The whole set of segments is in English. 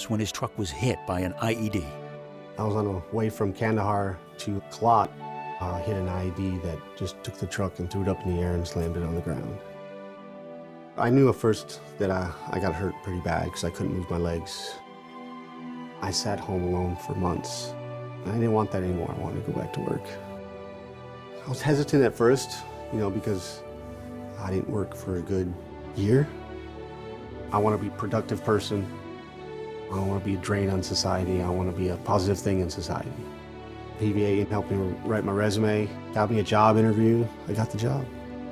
when his truck was hit by an IED. I was on the way from Kandahar to Kalat, hit an IED that just took the truck and threw it up in the air and slammed it on the ground. I knew at first that I got hurt pretty bad because I couldn't move my legs. I sat home alone for months. I didn't want that anymore. I wanted to go back to work. I was hesitant at first, because I didn't work for a good year. I want to be a productive person. I don't want to be a drain on society. I want to be a positive thing in society. PVA helped me write my resume, got me a job interview. I got the job.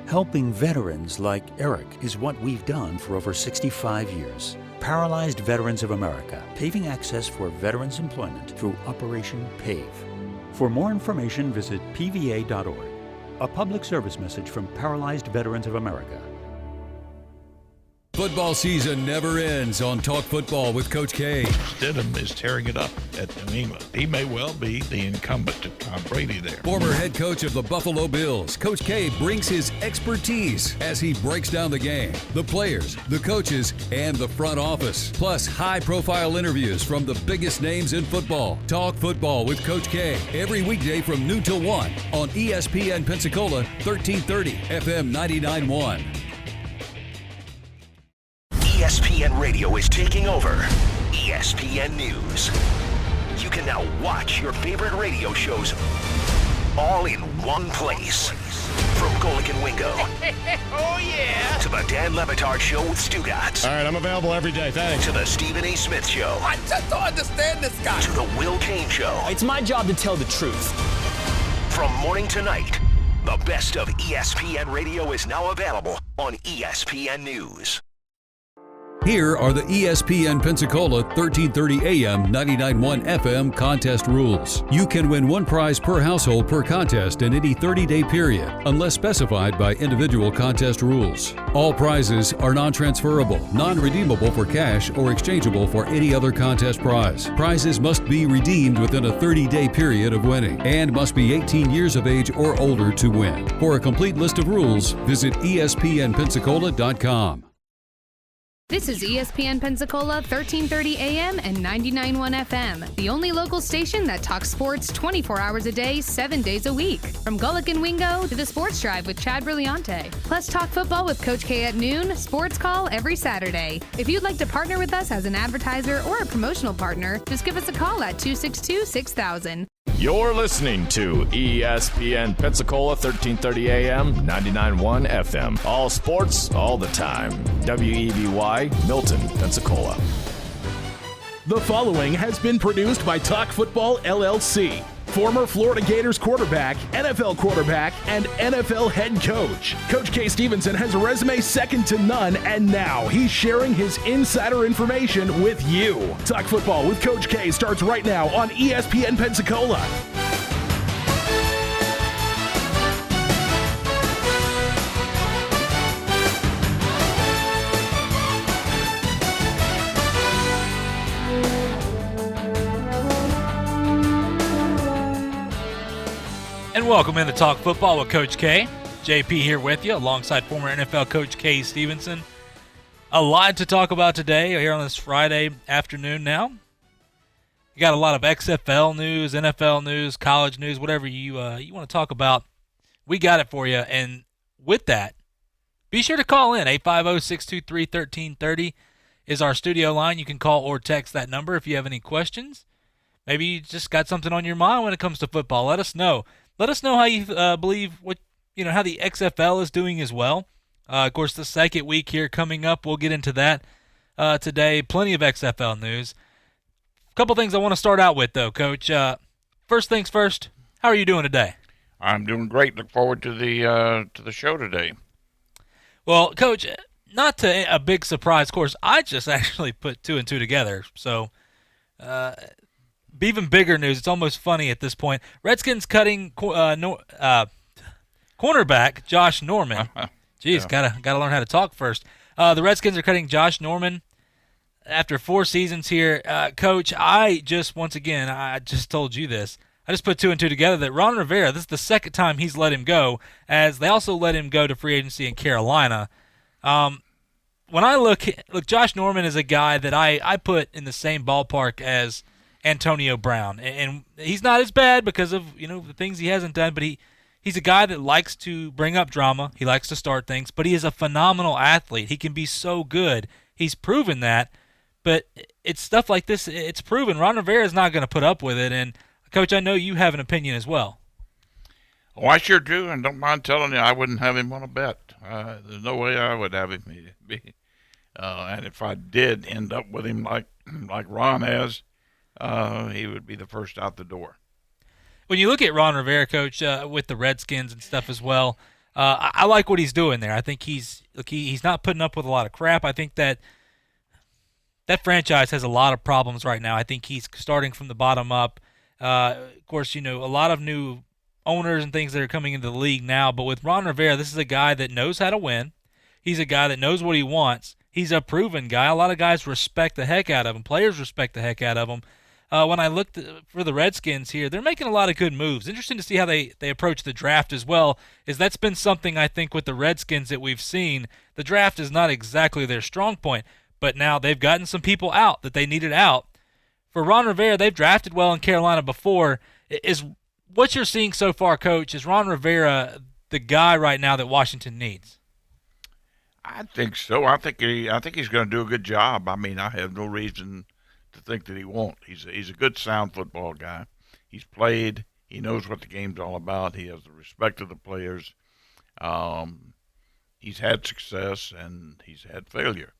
Helping veterans like Eric is what we've done for over 65 years. Paralyzed Veterans of America, paving access for veterans' employment through Operation PAVE. For more information, visit pva.org. A public service message from Paralyzed Veterans of America. Football season never ends on Talk Football with Coach K. Stidham is tearing it up at New England. He may well be the incumbent to Tom Brady there. Former head coach of the Buffalo Bills, Coach K brings his expertise as he breaks down the game, the players, the coaches, and the front office. Plus, high-profile interviews from the biggest names in football. Talk Football with Coach K every weekday from noon till 1 on ESPN Pensacola 1330 FM 99.1. ESPN Radio is taking over ESPN News. You can now watch your favorite radio shows all in one place. From Golick and Wingo. Oh, yeah. To the Dan Levitard Show with Stugotz. All right, I'm available every day, thanks. To the Stephen A. Smith Show. I just don't understand this guy. To the Will Kane Show. It's my job to tell the truth. From morning to night, the best of ESPN Radio is now available on ESPN News. Here are the ESPN Pensacola 1330 AM 99.1 FM contest rules. You can win one prize per household per contest in any 30-day period, unless specified by individual contest rules. All prizes are non-transferable, non-redeemable for cash, or exchangeable for any other contest prize. Prizes must be redeemed within a 30-day period of winning and must be 18 years of age or older to win. For a complete list of rules, visit ESPNpensacola.com. This is ESPN Pensacola 1330 AM and 99.1 FM, the only local station that talks sports 24 hours a day, 7 days a week. From Golick and Wingo to the Sports Drive with Chad Brillante. Plus talk football with Coach K at noon, sports call every Saturday. If you'd like to partner with us as an advertiser or a promotional partner, just give us a call at 262-6000. You're listening to ESPN Pensacola 1330 AM, 99.1 FM. All sports, all the time. WEBY, Milton, Pensacola. The following has been produced by Talk Football LLC. Former Florida Gators quarterback, NFL quarterback, and NFL head coach. Coach K. Stevenson has a resume second to none, and now he's sharing his insider information with you. Talk Football with Coach K starts right now on ESPN Pensacola. And welcome into Talk Football with Coach K. JP here with you, alongside former NFL coach K. Stevenson. A lot to talk about today here on this Friday afternoon now. You got a lot of XFL news, NFL news, college news, whatever you want to talk about. We got it for you. And with that, be sure to call in. 850-623-1330 is our studio line. You can call or text that number if you have any questions. Maybe you just got something on your mind when it comes to football. Let us know. Let us know how you believe how the XFL is doing as well. Of course, the second week here coming up, we'll get into that today. Plenty of XFL news. A couple things I want to start out with, though, Coach. First things first, how are you doing today? I'm doing great. Look forward to the show today. Well, Coach, not to a big surprise, of course, I just actually put two and two together. So, even bigger news. It's almost funny at this point. Redskins cutting cornerback Josh Norman. Jeez, gotta learn how to talk first. The Redskins are cutting Josh Norman after 4 seasons here. Coach, I just told you this. I just put two and two together that Ron Rivera, this is the second time he's let him go, as they also let him go to free agency in Carolina. when I look, Josh Norman is a guy that I put in the same ballpark as Antonio Brown, and he's not as bad because of the things he hasn't done, but he's a guy that likes to bring up drama. He likes to start things, but he is a phenomenal athlete. He can be so good. He's proven that, but it's stuff like this. It's proven Ron Rivera is not going to put up with it, and Coach, I know you have an opinion as well. Oh, I sure do, and don't mind telling you, I wouldn't have him on a bet. There's no way I would have him be. And if I did end up with him like Ron has, he would be the first out the door. When you look at Ron Rivera, Coach, with the Redskins and stuff as well, I like what he's doing there. I think he's not putting up with a lot of crap. I think that franchise has a lot of problems right now. I think he's starting from the bottom up. Of course, a lot of new owners and things that are coming into the league now. But with Ron Rivera, this is a guy that knows how to win. He's a guy that knows what he wants. He's a proven guy. A lot of guys respect the heck out of him. Players respect the heck out of him. When I looked for the Redskins here, they're making a lot of good moves. Interesting to see how they approach the draft as well, is that's been something I think with the Redskins that we've seen. The draft is not exactly their strong point, but now they've gotten some people out that they needed out. For Ron Rivera, they've drafted well in Carolina before. Is what you're seeing so far, Coach, is Ron Rivera the guy right now that Washington needs? I think so. I think he's going to do a good job. I mean, I have no reason to think that he won't. He's a good, sound football guy. He's played. He knows what the game's all about. He has the respect of the players. He's had success and he's had failure.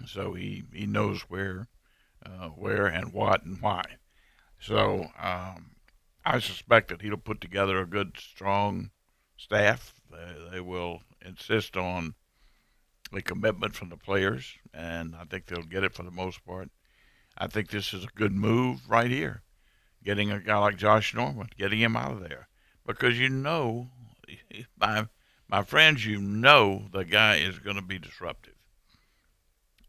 So he knows where and what and why. So I suspect that he'll put together a good, strong staff. They will insist on the commitment from the players, and I think they'll get it for the most part. I think this is a good move right here, getting a guy like Josh Norman, getting him out of there. Because my friends, the guy is going to be disruptive.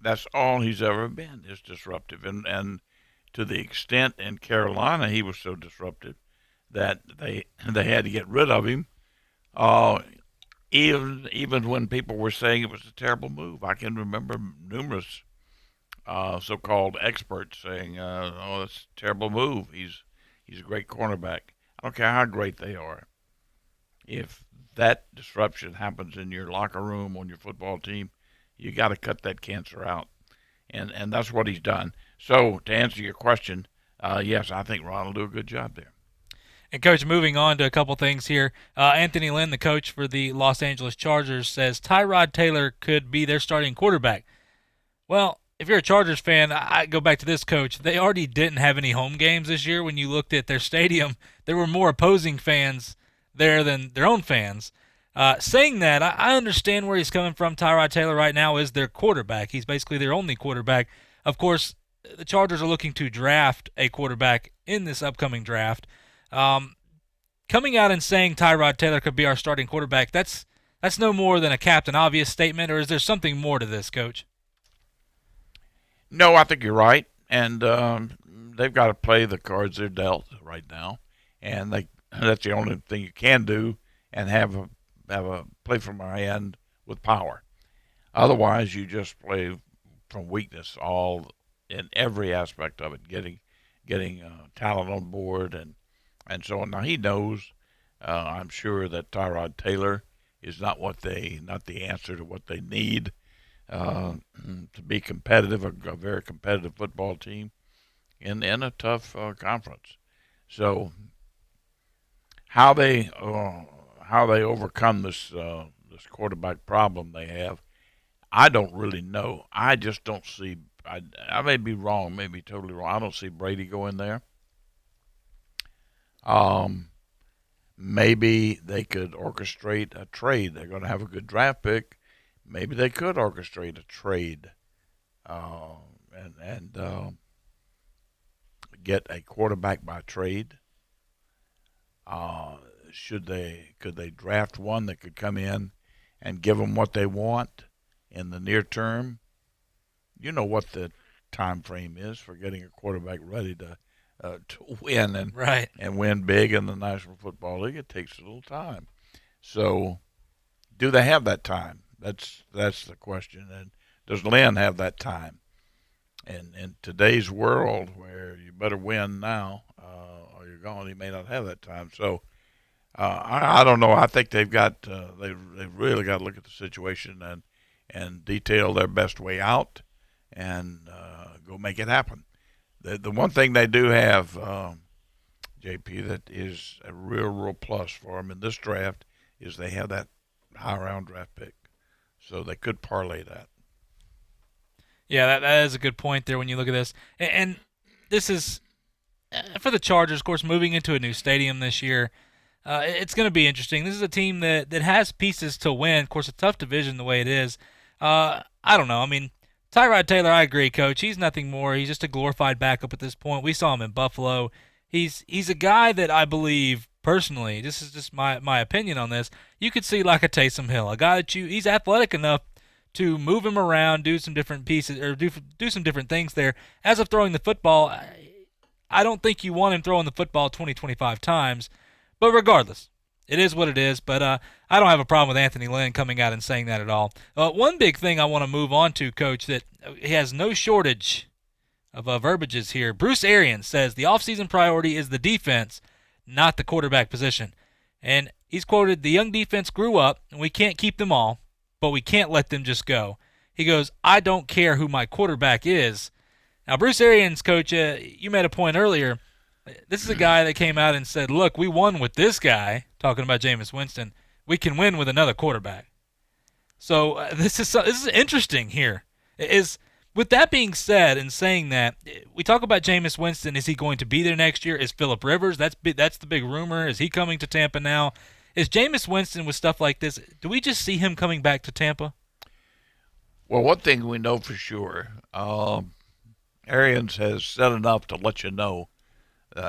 That's all he's ever been, is disruptive. And to the extent in Carolina he was so disruptive that they had to get rid of him, even when people were saying it was a terrible move. I can remember numerous so-called experts saying, "Oh, that's a terrible move. He's a great cornerback." I don't care how great they are. If that disruption happens in your locker room on your football team, you got to cut that cancer out, and that's what he's done. So to answer your question, yes, I think Ron will do a good job there. And, Coach, moving on to a couple things here. Anthony Lynn, the coach for the Los Angeles Chargers, says Tyrod Taylor could be their starting quarterback. Well, if you're a Chargers fan, I go back to this, Coach. They already didn't have any home games this year. When you looked at their stadium, there were more opposing fans there than their own fans. Saying that, I understand where he's coming from. Tyrod Taylor right now is their quarterback. He's basically their only quarterback. Of course, the Chargers are looking to draft a quarterback in this upcoming draft. Coming out and saying Tyrod Taylor could be our starting quarterback, that's no more than a Captain Obvious statement, or is there something more to this, Coach? No, I think you're right, and they've got to play the cards they're dealt right now, and that's the only thing you can do, and have a play from our hand with power. Otherwise, you just play from weakness all in every aspect of it, getting talent on board and so on. Now he knows, I'm sure, that Tyrod Taylor is not the answer to what they need to be competitive, a very competitive football team in a tough conference. So how they overcome this quarterback problem they have, I don't really know. I just don't see. I may be wrong, may be totally wrong. I don't see Brady going there. Maybe they could orchestrate a trade. They're going to have a good draft pick. Maybe they could orchestrate a trade and get a quarterback by trade. Could they draft one that could come in and give them what they want in the near term? You know what the time frame is for getting a quarterback ready to win and win big in the National Football League. It takes a little time. So, do they have that time? That's the question. And does Lynn have that time? And in today's world, where you better win now or you're gone, he may not have that time. So I don't know. I think they've really got to look at the situation and detail their best way out and go make it happen. The one thing they do have, JP, that is a real plus for them in this draft is they have that high round draft pick, so they could parlay that. Yeah, that is a good point there when you look at this. And this is, for the Chargers, of course, moving into a new stadium this year. It's going to be interesting. This is a team that has pieces to win. Of course, a tough division the way it is. I don't know. I mean, Tyrod Taylor, I agree, Coach. He's nothing more. He's just a glorified backup at this point. We saw him in Buffalo. He's a guy that I believe, personally, this is just my opinion on this, you could see like a Taysom Hill, a guy that he's athletic enough to move him around, do some different pieces, or do some different things there. As of throwing the football, I don't think you want him throwing the football 20, 25 times. But regardless, it is what it is. But I don't have a problem with Anthony Lynn coming out and saying that at all. One big thing I want to move on to, Coach, that he has no shortage of verbiages here. Bruce Arians says the offseason priority is the defense, not the quarterback position. And he's quoted, "The young defense grew up, and we can't keep them all, but we can't let them just go." He goes, "I don't care who my quarterback is." Now, Bruce Arians, Coach, you made a point earlier. This is a guy that came out and said, look, we won with this guy, talking about Jameis Winston. We can win with another quarterback. So this is interesting here. With that being said and saying that, we talk about Jameis Winston. Is he going to be there next year? Is Phillip Rivers? That's the big rumor. Is he coming to Tampa now? Is Jameis Winston with stuff like this, do we just see him coming back to Tampa? Well, one thing we know for sure, Arians has said enough to let you know.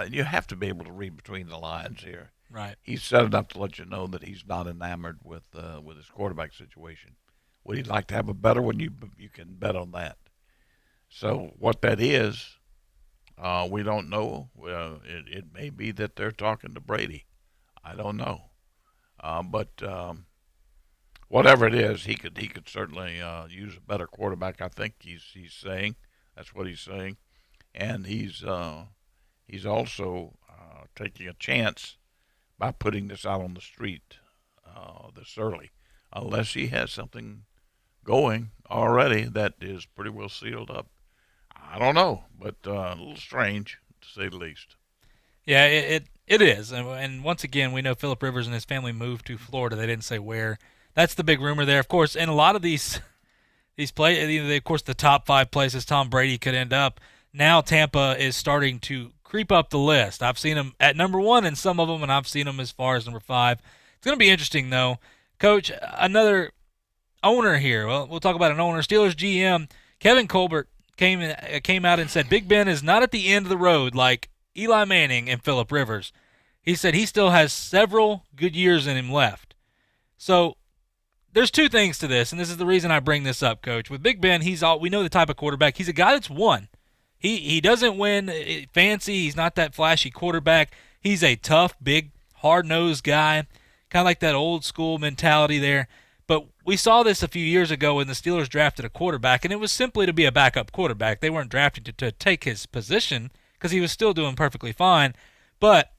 You have to be able to read between the lines here. Right. He's said enough to let you know that he's not enamored with his quarterback situation. Would he like to have a better one? You can bet on that. So what that is, we don't know. It may be that they're talking to Brady. I don't know. But whatever it is, he could certainly use a better quarterback. I think he's saying that's what he's saying, and he's also taking a chance by putting this out on the street this early, unless he has something going already that is pretty well sealed up. I don't know, but a little strange to say the least. Yeah, it is. And once again, we know Phillip Rivers and his family moved to Florida. They didn't say where. That's the big rumor there. Of course, and a lot of these plays, of course, the top 5 places Tom Brady could end up. Now Tampa is starting to creep up the list. I've seen him at number 1 in some of them, and I've seen him as far as number 5. It's going to be interesting, though. Coach, another owner here. Well, we'll talk about an owner. Steelers GM Kevin Colbert came out and said Big Ben is not at the end of the road like Eli Manning and Phillip Rivers. He said he still has several good years in him left. So there's 2 things to this, and this is the reason I bring this up, Coach. With Big Ben, we know the type of quarterback. He's a guy that's won. He doesn't win fancy. He's not that flashy quarterback. He's a tough, big, hard-nosed guy, kind of like that old-school mentality there. But we saw this a few years ago when the Steelers drafted a quarterback, and it was simply to be a backup quarterback. They weren't drafting to take his position because he was still doing perfectly fine. But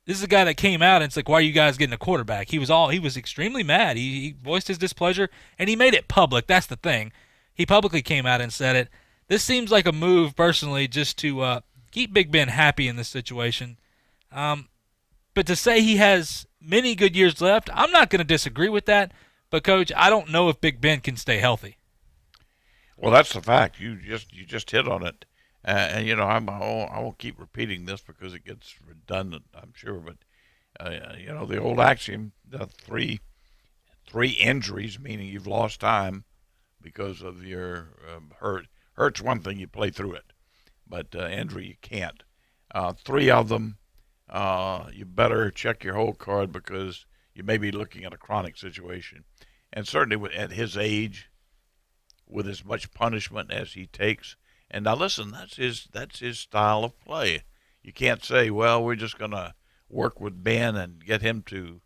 this is a guy that came out and it's like, why are you guys getting a quarterback? He was extremely mad. He voiced his displeasure, and he made it public. That's the thing. He publicly came out and said it. This seems like a move, personally, just to keep Big Ben happy in this situation. But to say he has many good years left, I'm not going to disagree with that. But, Coach, I don't know if Big Ben can stay healthy. Well, that's the fact. You just hit on it. And I won't keep repeating this because it gets redundant, I'm sure. But, the old axiom, the three injuries, meaning you've lost time because of your hurt. Hurt's one thing, you play through it. But injury, you can't. 3 of them, you better check your whole card because you may be looking at a chronic situation. And certainly at his age, with as much punishment as he takes. And now listen, that's his style of play. You can't say, well, we're just going to work with Ben and get him to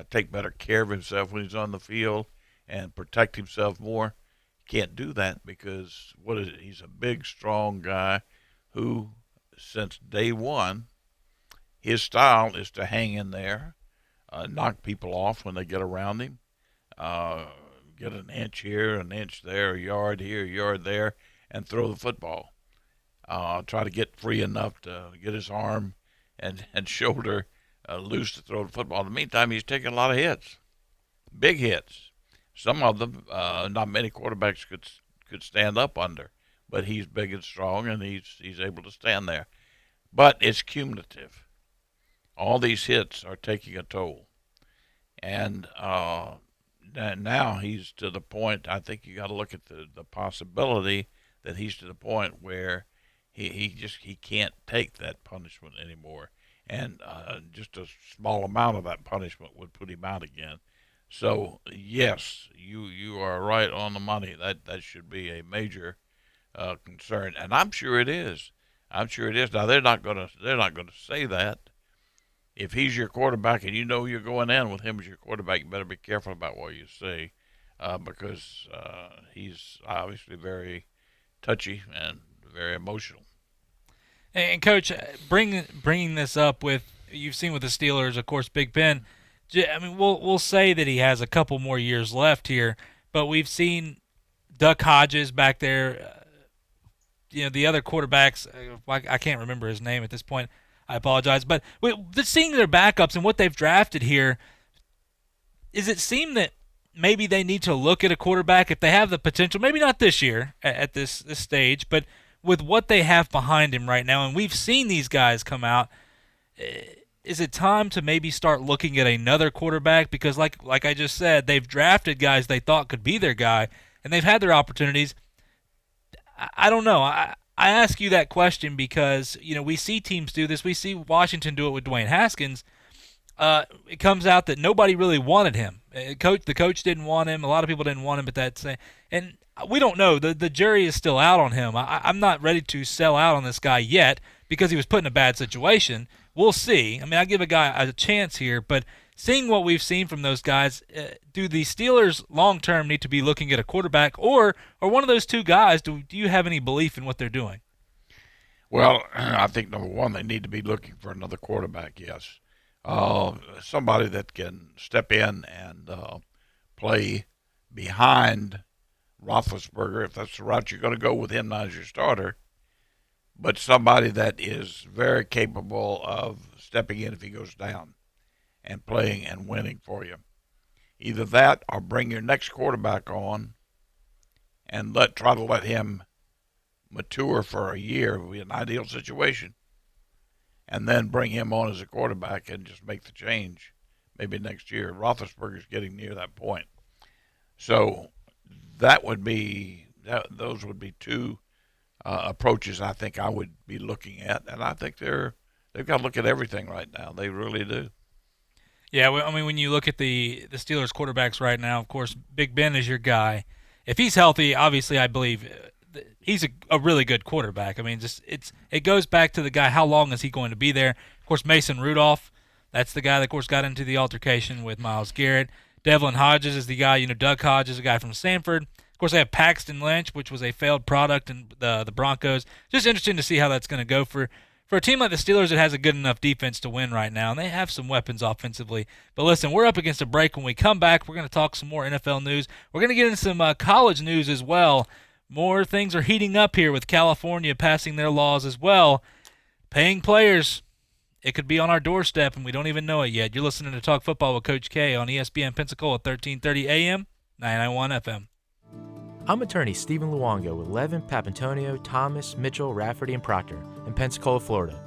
take better care of himself when he's on the field and protect himself more. can't do that because he's a big, strong guy who, since day one, his style is to hang in there, knock people off when they get around him, get an inch here, an inch there, a yard here, a yard there, and throw the football. Try to get free enough to get his arm and shoulder loose to throw the football. In the meantime, he's taking a lot of hits, big hits. Some of them, not many quarterbacks could stand up under, but he's big and strong, and he's able to stand there. But it's cumulative. All these hits are taking a toll, and now he's to the point. I think you got to look at the possibility that he's to the point where he can't take that punishment anymore, and just a small amount of that punishment would put him out again. So yes, you are right on the money. That should be a major concern, and I'm sure it is. I'm sure it is. Now they're not gonna say that. If he's your quarterback and you know you're going in with him as your quarterback, you better be careful about what you say, because he's obviously very touchy and very emotional. And Coach, bringing this up with, you've seen with the Steelers, of course, Big Ben. I mean, we'll say that he has a couple more years left here, but we've seen Duck Hodges back there. The other quarterbacks, I can't remember his name at this point. I apologize. But just seeing their backups and what they've drafted here, does it seem that maybe they need to look at a quarterback if they have the potential, maybe not this year at this stage, but with what they have behind him right now, and we've seen these guys come out, is it time to maybe start looking at another quarterback? Because like I just said, they've drafted guys they thought could be their guy, and they've had their opportunities. I don't know. I ask you that question because, we see teams do this. We see Washington do it with Dwayne Haskins. It comes out that nobody really wanted him. The coach didn't want him. A lot of people didn't want him at that time. And we don't know. The jury is still out on him. I'm not ready to sell out on this guy yet because he was put in a bad situation. We'll see. I mean, I give a guy a chance here, but seeing what we've seen from those guys, do the Steelers long-term need to be looking at a quarterback or one of those two guys? Do you have any belief in what they're doing? Well, I think, number one, they need to be looking for another quarterback, yes. Somebody that can step in and play behind Roethlisberger, if that's the route you're going to go with him now as your starter, but somebody that is very capable of stepping in if he goes down and playing and winning for you. Either that or bring your next quarterback on and try to let him mature for a year. It would be an ideal situation. And then bring him on as a quarterback and just make the change maybe next year. Roethlisberger's getting near that point. So those would be two approaches I think I would be looking at. And I think they've got to look at everything right now. They really do. Yeah, I mean, when you look at the Steelers quarterbacks right now, of course, Big Ben is your guy. If he's healthy, obviously, I believe he's a really good quarterback. I mean, it goes back to the guy. How long is he going to be there? Of course, Mason Rudolph, that's the guy that, of course, got into the altercation with Myles Garrett. Devlin Hodges is the guy. Duck Hodges, a guy from Stanford. Of course, they have Paxton Lynch, which was a failed product in the Broncos. Just interesting to see how that's going to go for a team like the Steelers that has a good enough defense to win right now, and they have some weapons offensively. But listen, we're up against a break. When we come back, we're going to talk some more NFL news. We're going to get into some college news as well. More things are heating up here with California passing their laws as well. Paying players, it could be on our doorstep, and we don't even know it yet. You're listening to Talk Football with Coach K on ESPN Pensacola 1330 AM, 991 FM. I'm attorney Stephen Luongo with Levin, Papantonio, Thomas, Mitchell, Rafferty, and Proctor in Pensacola, Florida.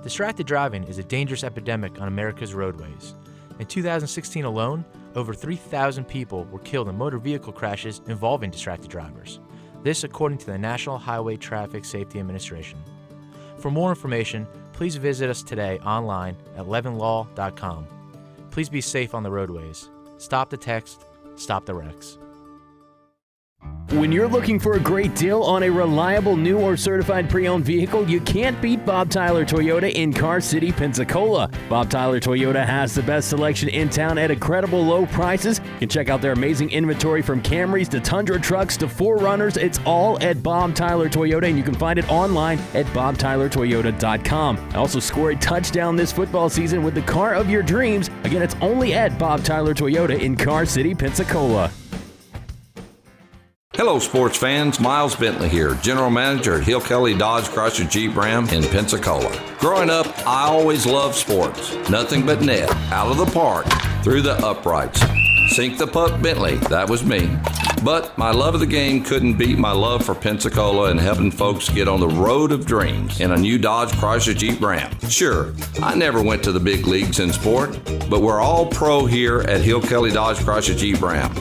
Distracted driving is a dangerous epidemic on America's roadways. In 2016 alone, over 3,000 people were killed in motor vehicle crashes involving distracted drivers. This according to the National Highway Traffic Safety Administration. For more information, please visit us today online at levinlaw.com. Please be safe on the roadways. Stop the text, stop the wrecks. When you're looking for a great deal on a reliable new or certified pre-owned vehicle, you can't beat Bob Tyler Toyota in Car City, Pensacola. Bob Tyler Toyota has the best selection in town at incredible low prices. You can check out their amazing inventory from Camrys to Tundra trucks to 4Runners. It's all at Bob Tyler Toyota, and you can find it online at bobtylertoyota.com. Also score a touchdown this football season with the car of your dreams. Again, it's only at Bob Tyler Toyota in Car City, Pensacola. Hello, sports fans. Miles Bentley here, General Manager at Hill Kelly Dodge Chrysler Jeep Ram in Pensacola. Growing up, I always loved sports. Nothing but net, out of the park, through the uprights. Sink the puck Bentley, that was me. But my love of the game couldn't beat my love for Pensacola and helping folks get on the road of dreams in a new Dodge Chrysler Jeep Ram. Sure, I never went to the big leagues in sport, but we're all pro here at Hill Kelly Dodge Chrysler Jeep Ram.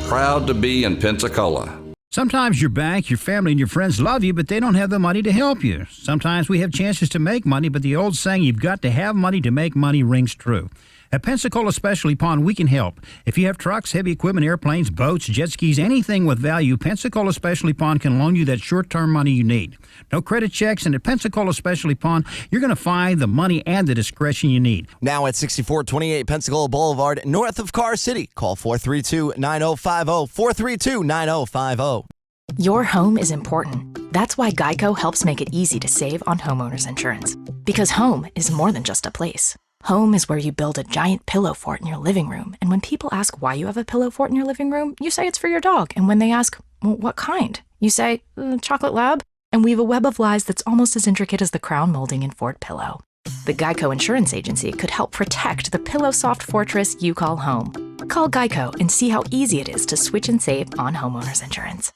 Proud to be in Pensacola. Sometimes your bank, your family, and your friends love you, but they don't have the money to help you. Sometimes we have chances to make money, but the old saying, you've got to have money to make money, rings true. At Pensacola Specialty Pond, we can help. If you have trucks, heavy equipment, airplanes, boats, jet skis, anything with value, Pensacola Specialty Pond can loan you that short-term money you need. No credit checks, and at Pensacola Specialty Pond, you're going to find the money and the discretion you need. Now at 6428 Pensacola Boulevard, north of Car City. Call 432-9050, 432-9050. Your home is important. That's why Geico helps make it easy to save on homeowners insurance. Because home is more than just a place. Home is where you build a giant pillow fort in your living room, and when people ask why you have a pillow fort in your living room, you say it's for your dog. And when they ask, well, what kind? You say, chocolate lab, and weave a web of lies that's almost as intricate as the crown molding in Fort Pillow. The Geico Insurance Agency could help protect the pillow soft fortress you call home. Call Geico and see how easy it is to switch and save on homeowners insurance.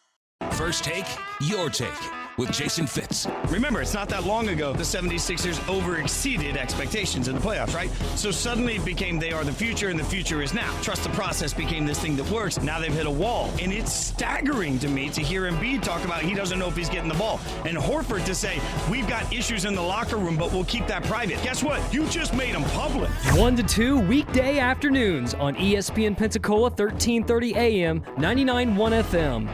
First Take, Your Take, with Jason Fitz. Remember, it's not that long ago the 76ers over-exceeded expectations in the playoffs, right? So suddenly it became they are the future and the future is now. Trust the process became this thing that works. Now they've hit a wall. And it's staggering to me to hear Embiid talk about he doesn't know if he's getting the ball. And Horford to say, we've got issues in the locker room, but we'll keep that private. Guess what? You just made them public. 1 to 2 weekday afternoons on ESPN Pensacola, 1330 AM, 99.1 FM.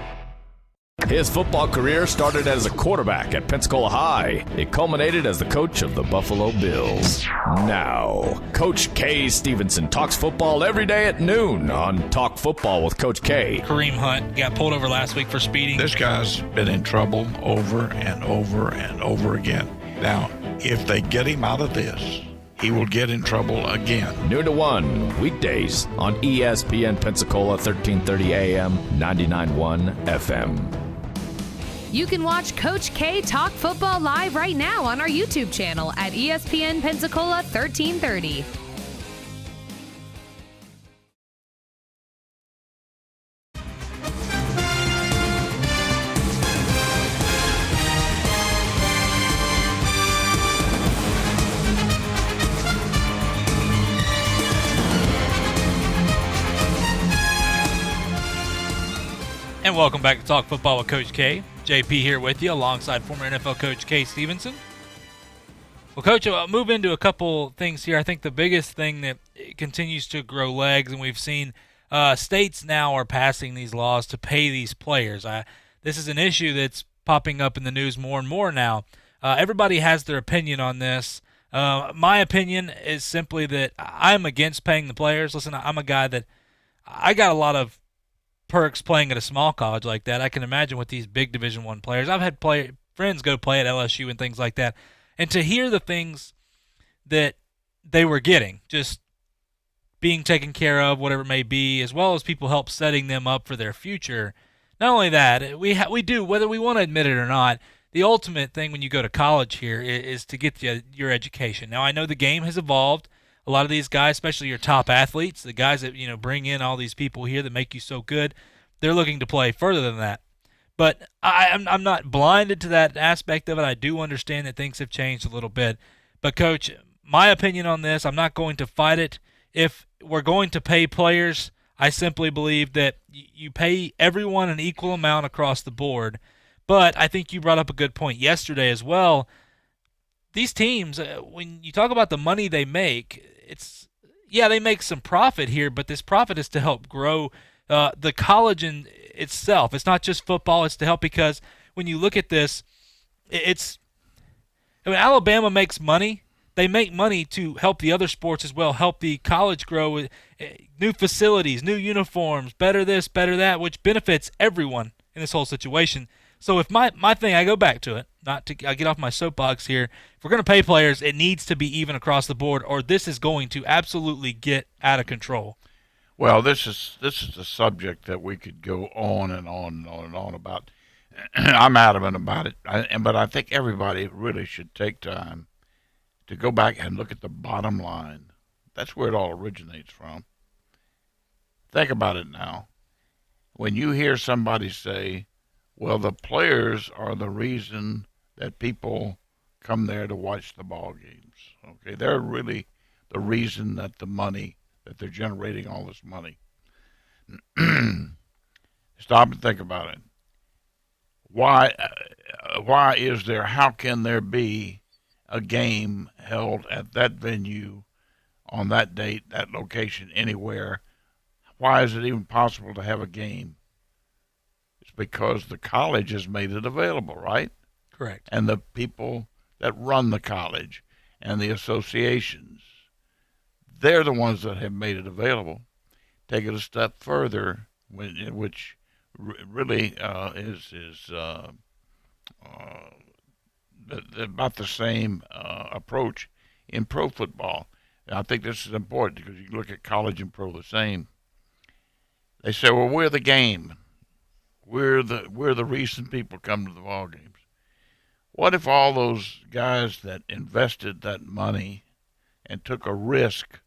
His football career started as a quarterback at Pensacola High. It culminated as the coach of the Buffalo Bills. Now, Coach K. Stevenson talks football every day at noon on Talk Football with Coach K. Kareem Hunt got pulled over last week for speeding. This guy's been in trouble over and over and over again. Now, if they get him out of this, he will get in trouble again. Noon to 1, weekdays on ESPN Pensacola, 1330 AM, 99.1 FM. You can watch Coach K talk football live right now on our YouTube channel at ESPN Pensacola 1330. And welcome back to Talk Football with Coach K. JP here with you alongside former NFL coach K. Stevenson. Well, Coach, I'll move into a couple things here. I think the biggest thing that continues to grow legs, and we've seen states now are passing these laws to pay these players. This is an issue that's popping up in the news more and more now. Everybody has their opinion on this. My opinion is simply that I'm against paying the players. Listen, I'm a guy that I got a lot of perks playing at a small college like that. I can imagine with these big Division I players. I've had friends go play at LSU and things like that. And to hear the things that they were getting, just being taken care of, whatever it may be, as well as people help setting them up for their future. Not only that, we do, whether we want to admit it or not, the ultimate thing when you go to college here is to get your education. Now, I know the game has evolved. A lot of these guys, especially your top athletes, the guys that bring in all these people here that make you so good, they're looking to play further than that. But I'm not blinded to that aspect of it. I do understand that things have changed a little bit. But, Coach, my opinion on this, I'm not going to fight it. If we're going to pay players, I simply believe that you pay everyone an equal amount across the board. But I think you brought up a good point yesterday as well. These teams, when you talk about the money they make, they make some profit here, but this profit is to help grow the college itself. It's not just football. It's to help, because when you look at this, when Alabama makes money, they make money to help the other sports as well, help the college grow with new facilities, new uniforms, better this, better that, which benefits everyone in this whole situation. So if my thing, I go back to it, I get off my soapbox here. If we're going to pay players, it needs to be even across the board, or this is going to absolutely get out of control. Well, this is a subject that we could go on and on and on and on about. I'm adamant about it, but I think everybody really should take time to go back and look at the bottom line. That's where it all originates from. Think about it now. When you hear somebody say, well, the players are the reason that people come there to watch the ball games. Okay, they're really the reason that that they're generating all this money. Stop and think about it. How can there be a game held at that venue on that date, that location, anywhere? Why is it even possible to have a game? It's because the college has made it available, right? Correct. And the people that run the college and the associations, they're the ones that have made it available. Take it a step further, which really is about the same approach in pro football. And I think this is important because you look at college and pro the same. They say, well, we're the game. We're the reason people come to the ball games. What if all those guys that invested that money and took a risk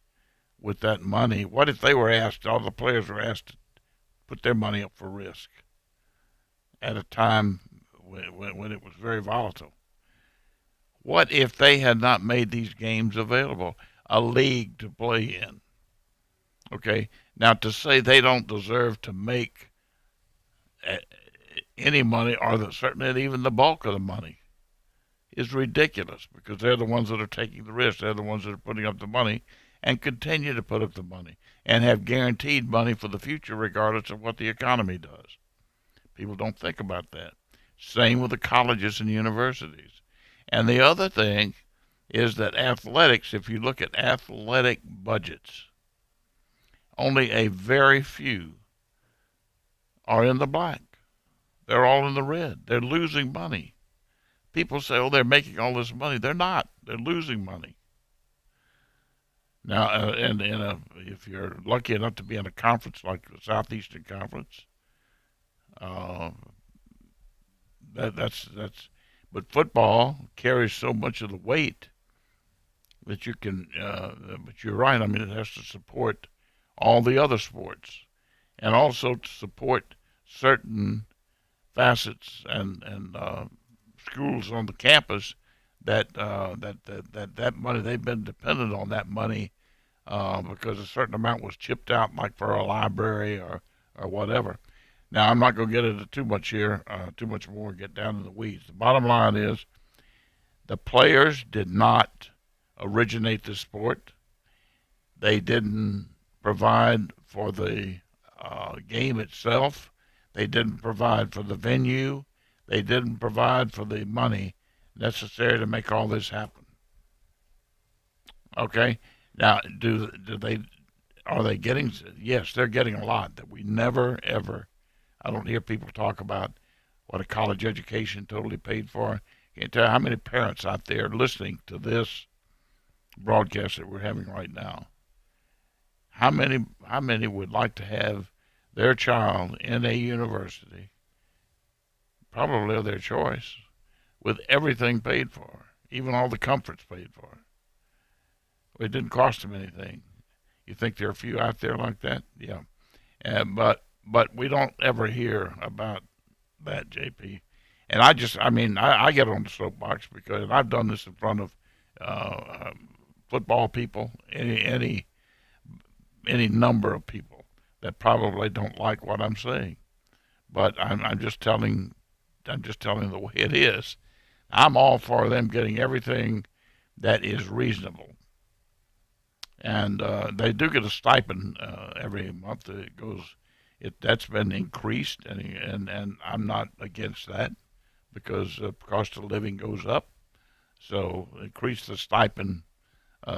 with that money, what if they were asked, all the players were asked to put their money up for risk at a time when it was very volatile? What if they had not made these games available, a league to play in? Okay, now to say they don't deserve to make any money, or certainly even the bulk of the money, is ridiculous, because they're the ones that are taking the risk. They're the ones that are putting up the money and continue to put up the money and have guaranteed money for the future regardless of what the economy does. People don't think about that. Same with the colleges and universities. And the other thing is that athletics, if you look at athletic budgets, only a very few are in the black. They're all in the red. They're losing money. People say, oh, they're making all this money. They're not. They're losing money. Now, if you're lucky enough to be in a conference like the Southeastern Conference, but football carries so much of the weight that you can. But you're right. I mean, it has to support all the other sports, and also to support certain facets and schools on the campus that money, they've been dependent on that money because a certain amount was chipped out, like for a library or whatever. Now, I'm not going to get into too much here, too much more, get down in the weeds. The bottom line is the players did not originate the sport. They didn't provide for the game itself. They didn't provide for the venue. They didn't provide for the money necessary to make all this happen. Okay? Now, are they getting? Yes, they're getting a lot that we never, ever. I don't hear people talk about what a college education totally paid for. I can't tell you how many parents out there listening to this broadcast that we're having right now. How many would like to have their child in a university, probably of their choice, with everything paid for, even all the comforts paid for? It didn't cost them anything. You think there are a few out there like that? Yeah. But we don't ever hear about that, JP. And I get on the soapbox because I've done this in front of football people, any number of people that probably don't like what I'm saying. But I'm just telling the way it is. I'm all for them getting everything that is reasonable. And they do get a stipend every month. It goes That's been increased, and I'm not against that because the cost of living goes up. So increase the stipend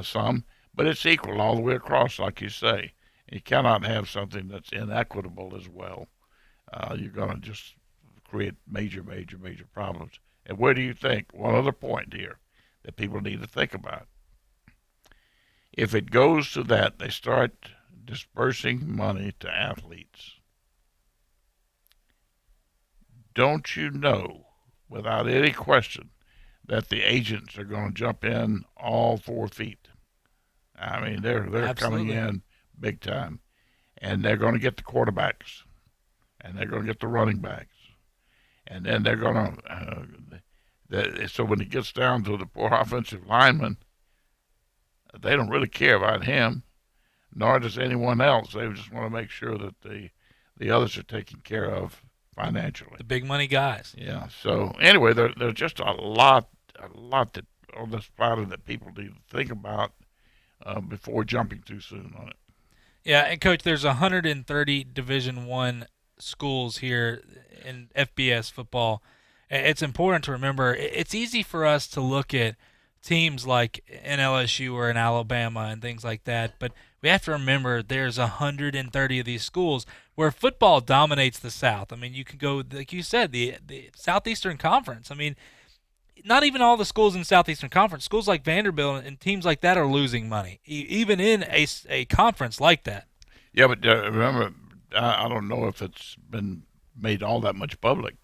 some, but it's equal all the way across, like you say. You cannot have something that's inequitable as well. You're going to just create major problems. And where do you think? One other point here that people need to think about. If it goes to that, they start dispersing money to athletes. Don't you know, without any question, that the agents are going to jump in all 4 feet? I mean, they're coming in big time, and they're going to get the quarterbacks, and they're going to get the running backs, and then they're going to. So when it gets down to the poor offensive lineman, they don't really care about him, nor does anyone else. They just want to make sure that the others are taken care of financially. The big money guys. Yeah. So anyway, there's just a lot that on this planet that people need to think about before jumping too soon on it. Yeah, and Coach, there's 130 Division I schools here in FBS football. It's important to remember, it's easy for us to look at teams like in LSU or in Alabama and things like that, but we have to remember there's 130 of these schools where football dominates the South. I mean, you can go, like you said, the Southeastern Conference. I mean, not even all the schools in Southeastern Conference, schools like Vanderbilt and teams like that are losing money, even in a conference like that. Yeah, but remember, I don't know if it's been made all that much public,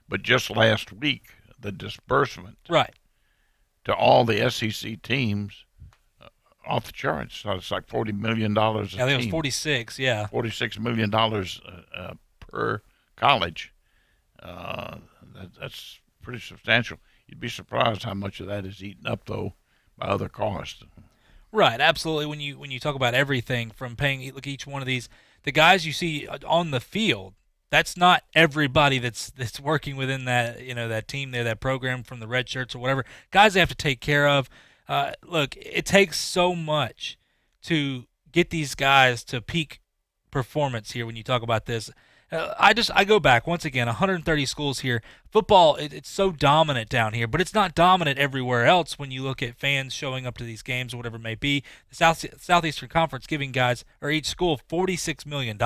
but just last week, the disbursement to all the SEC teams off the charts. So it's like $40 million a I think it was 46, yeah. $46 million per college. That's pretty substantial. You'd be surprised how much of that is eaten up, though, by other costs. Right, absolutely. When you talk about everything from paying, look at each one of these, the guys you see on the field, that's not everybody that's working within that that team there, that program from the red shirts or whatever. Guys they have to take care of. Look, it takes so much to get these guys to peak performance here when you talk about this. I go back, once again, 130 schools here. Football, it's so dominant down here, but it's not dominant everywhere else when you look at fans showing up to these games or whatever it may be. The Southeastern Conference giving guys, or each school, $46 million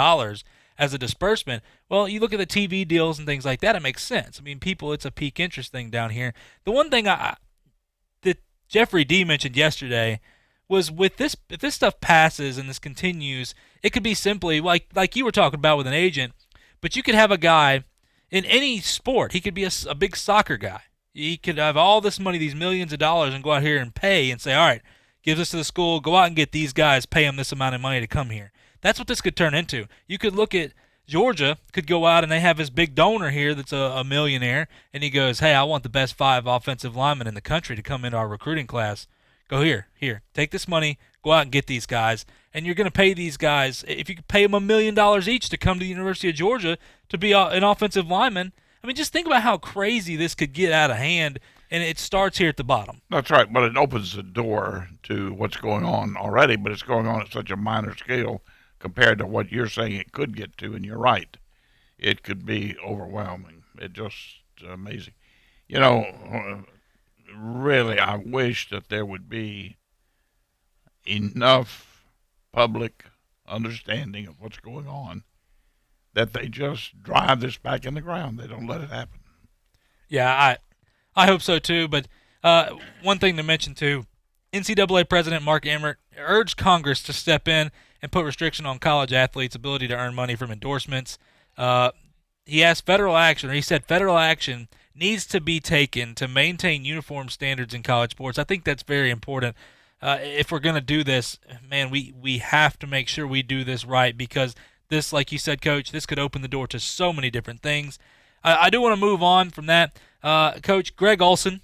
as a disbursement. Well, you look at the TV deals and things like that, it makes sense. I mean, people, it's a peak interest thing down here. The one thing that Jeffrey D. mentioned yesterday was with this, if this stuff passes and this continues, it could be simply like you were talking about with an agent, but you could have a guy in any sport. He could be a big soccer guy. He could have all this money, these millions of dollars, and go out here and pay and say, all right, give this to the school, go out and get these guys, pay them this amount of money to come here. That's what this could turn into. You could look at Georgia, could go out and they have this big donor here that's a millionaire, and he goes, hey, I want the best 5 offensive linemen in the country to come into our recruiting class. Go here, take this money, go out and get these guys, and you're going to pay these guys, if you could pay them $1 million each to come to the University of Georgia to be an offensive lineman. I mean, just think about how crazy this could get out of hand, and it starts here at the bottom. That's right, but it opens the door to what's going on already, but it's going on at such a minor scale compared to what you're saying it could get to, and you're right. It could be overwhelming. It's just amazing. You know, really, I wish that there would be enough public understanding of what's going on that they just drive this back in the ground. They don't let it happen. Yeah, I hope so too. But one thing to mention too, NCAA President Mark Emmert urged Congress to step in and put restriction on college athletes' ability to earn money from endorsements. He asked federal action, or he said federal action needs to be taken to maintain uniform standards in college sports. I think that's very important. If we're going to do this, man, we have to make sure we do this right, because this, like you said, Coach, this could open the door to so many different things. I do want to move on from that. Coach, Greg Olsen,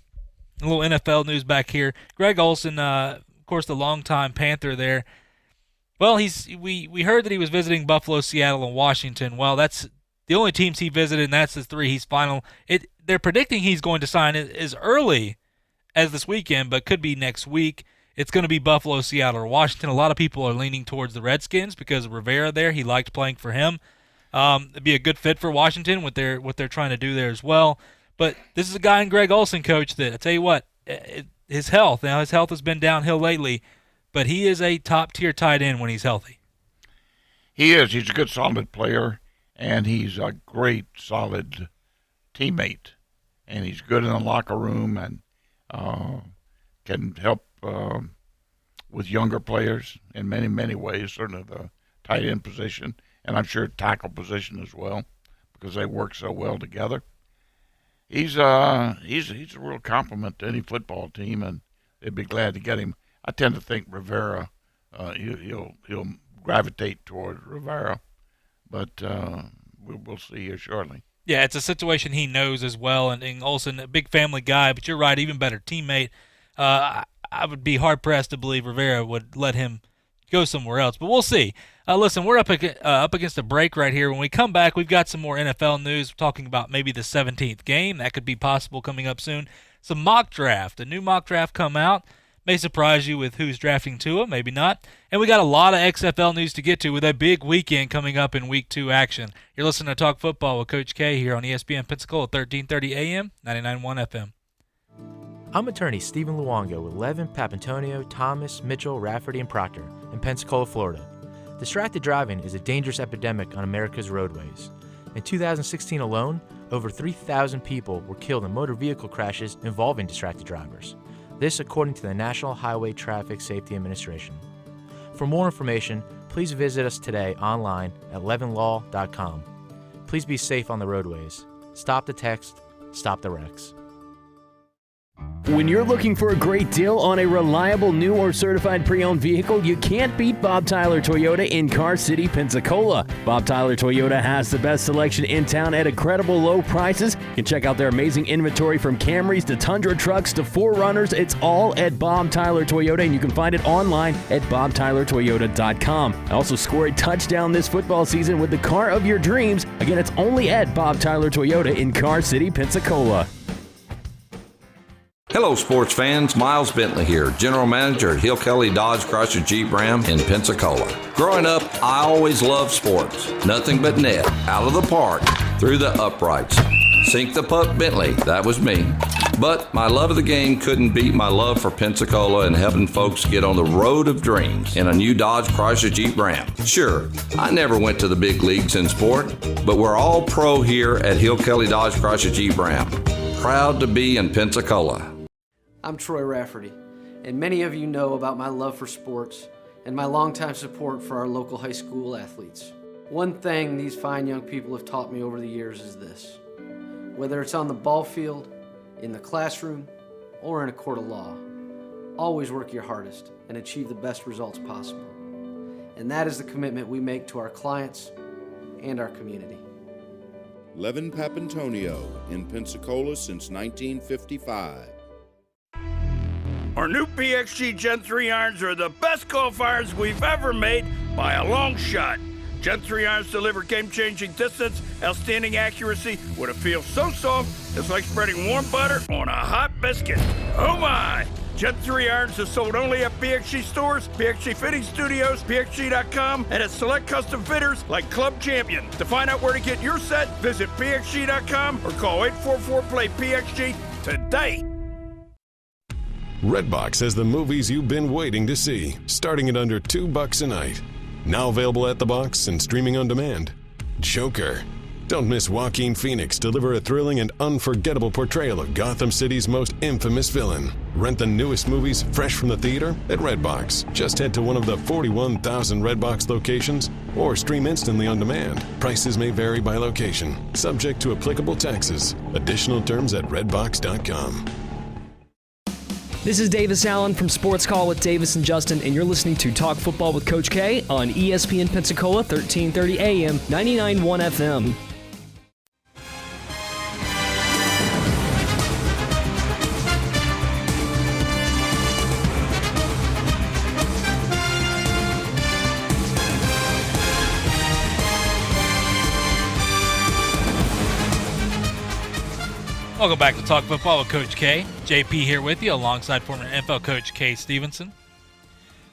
a little NFL news back here. Greg Olsen, of course, the longtime Panther there. Well, we heard that he was visiting Buffalo, Seattle, and Washington. Well, that's the only teams he visited, and that's the 3 he's final. They're predicting he's going to sign it as early as this weekend, but could be next week. It's going to be Buffalo, Seattle, or Washington. A lot of people are leaning towards the Redskins because of Rivera there. He liked playing for him. It'd be a good fit for Washington with what they're trying to do there as well. But this is a guy in Greg Olsen, Coach, that I tell you what, his health has been downhill lately, but he is a top-tier tight end when he's healthy. He is. He's a good, solid player, and he's a great, solid teammate. And he's good in the locker room and can help with younger players in many, many ways, certainly the tight end position, and I'm sure tackle position as well, because they work so well together. He's a real compliment to any football team, and they'd be glad to get him. I tend to think Rivera, he'll gravitate toward Rivera, but we'll see here shortly. Yeah, it's a situation he knows as well, and Olsen, a big family guy, but you're right, even better teammate. I would be hard-pressed to believe Rivera would let him go somewhere else, but we'll see. Listen, we're up against a break right here. When we come back, we've got some more NFL news. We're talking about maybe the 17th game. That could be possible coming up soon. Some mock draft. A new mock draft come out. May surprise you with who's drafting Tua, maybe not. And we got a lot of XFL news to get to with a big weekend coming up in Week 2 action. You're listening to Talk Football with Coach K here on ESPN Pensacola, 1330 AM, 99.1 FM. I'm attorney Stephen Luongo with Levin, Papantonio, Thomas, Mitchell, Rafferty, and Proctor in Pensacola, Florida. Distracted driving is a dangerous epidemic on America's roadways. In 2016 alone, over 3,000 people were killed in motor vehicle crashes involving distracted drivers. This according to the National Highway Traffic Safety Administration. For more information, please visit us today online at levinlaw.com. Please be safe on the roadways. Stop the text, stop the wrecks. When you're looking for a great deal on a reliable new or certified pre-owned vehicle, you can't beat Bob Tyler Toyota in Car City, Pensacola. Bob Tyler Toyota has the best selection in town at incredible low prices. You can check out their amazing inventory from Camrys to Tundra trucks to 4Runners. It's all at Bob Tyler Toyota, and you can find it online at bobtylertoyota.com. Also score a touchdown this football season with the car of your dreams. Again, it's only at Bob Tyler Toyota in Car City, Pensacola. Hello, sports fans. Miles Bentley here, General Manager at Hill Kelly Dodge Chrysler Jeep Ram in Pensacola. Growing up, I always loved sports. Nothing but net, out of the park, through the uprights. Sink the puck, Bentley. That was me. But my love of the game couldn't beat my love for Pensacola and helping folks get on the road of dreams in a new Dodge Chrysler Jeep Ram. Sure, I never went to the big leagues in sport, but we're all pro here at Hill Kelly Dodge Chrysler Jeep Ram. Proud to be in Pensacola. I'm Troy Rafferty, and many of you know about my love for sports and my longtime support for our local high school athletes. One thing these fine young people have taught me over the years is this: whether it's on the ball field, in the classroom, or in a court of law, always work your hardest and achieve the best results possible. And that is the commitment we make to our clients and our community. Levin Papantonio in Pensacola since 1955. Our new PXG Gen 3 irons are the best golf irons we've ever made by a long shot. Gen 3 irons deliver game-changing distance, outstanding accuracy with a feel so soft, it's like spreading warm butter on a hot biscuit. Oh my! Gen 3 irons are sold only at PXG stores, PXG Fitting Studios, PXG.com, and at select custom fitters like Club Champion. To find out where to get your set, visit PXG.com or call 844-PLAY-PXG today. Redbox has the movies you've been waiting to see, starting at under $2 a night. Now available at the box and streaming on demand. Joker. Don't miss Joaquin Phoenix deliver a thrilling and unforgettable portrayal of Gotham City's most infamous villain. Rent the newest movies fresh from the theater at Redbox. Just head to one of the 41,000 Redbox locations or stream instantly on demand. Prices may vary by location, subject to applicable taxes. Additional terms at redbox.com. This is Davis Allen from Sports Call with Davis and Justin, and you're listening to Talk Football with Coach K on ESPN Pensacola, 1330 AM, 99.1 FM. Welcome back to Talk Football with Coach K. JP here with you alongside former NFL coach Kay Stevenson.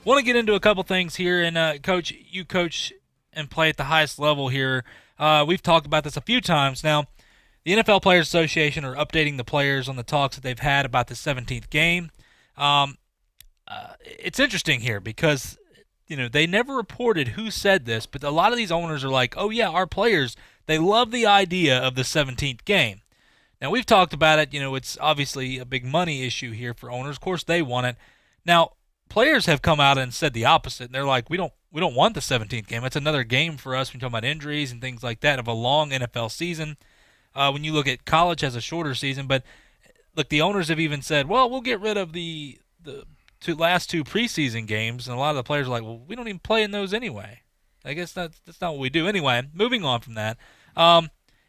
Want to get into a couple things here, and Coach, you coach and play at the highest level here We've talked about this a few times now. The NFL Players Association are updating the players on the talks that they've had about the 17th game. It's interesting here because they never reported who said this, but a lot of these owners are like, oh yeah, our players, they love the idea of the 17th game. Now, we've talked about it. It's obviously a big money issue here for owners. Of course, they want it. Now, players have come out and said the opposite. And they're like, we don't want the 17th game. It's another game for us when you're talking about injuries and things like that of a long NFL season. When you look at college has a shorter season, but look, the owners have even said, well, we'll get rid of the last two preseason games, and a lot of the players are like, well, we don't even play in those anyway. I guess that's not what we do. Anyway, moving on from that,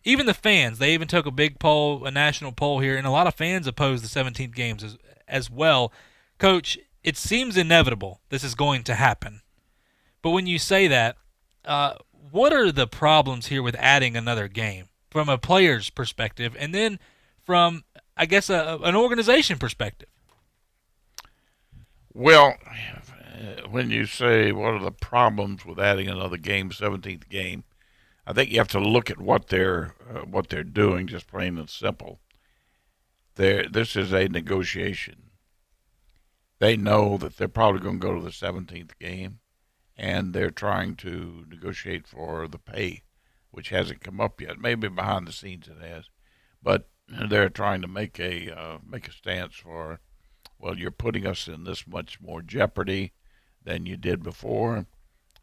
even the fans, they even took a big poll, a national poll here, and a lot of fans oppose the 17th games as well. Coach, it seems inevitable this is going to happen. But when you say that, what are the problems here with adding another game from a player's perspective and then from, I guess, an organization perspective? Well, when you say what are the problems with adding another game, 17th game, I think you have to look at what they're doing, just plain and simple. This is a negotiation. They know that they're probably going to go to the 17th game, and they're trying to negotiate for the pay, which hasn't come up yet. Maybe behind the scenes it has, but they're trying to make a stance for, well, you're putting us in this much more jeopardy than you did before,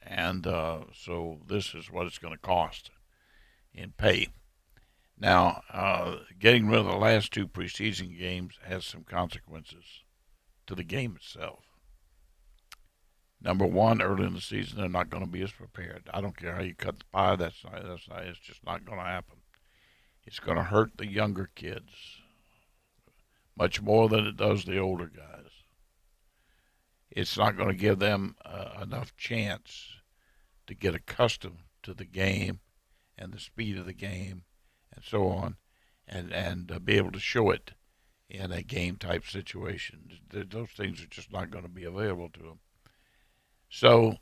and so this is what it's going to cost in pay. Now, getting rid of the last two preseason games has some consequences to the game itself. Number one, early in the season, they're not going to be as prepared. I don't care how you cut the pie. It's just not going to happen. It's going to hurt the younger kids much more than it does the older guys. It's not going to give them enough chance to get accustomed to the game and the speed of the game and so on, and be able to show it in a game-type situation. Those things are just not going to be available to them. So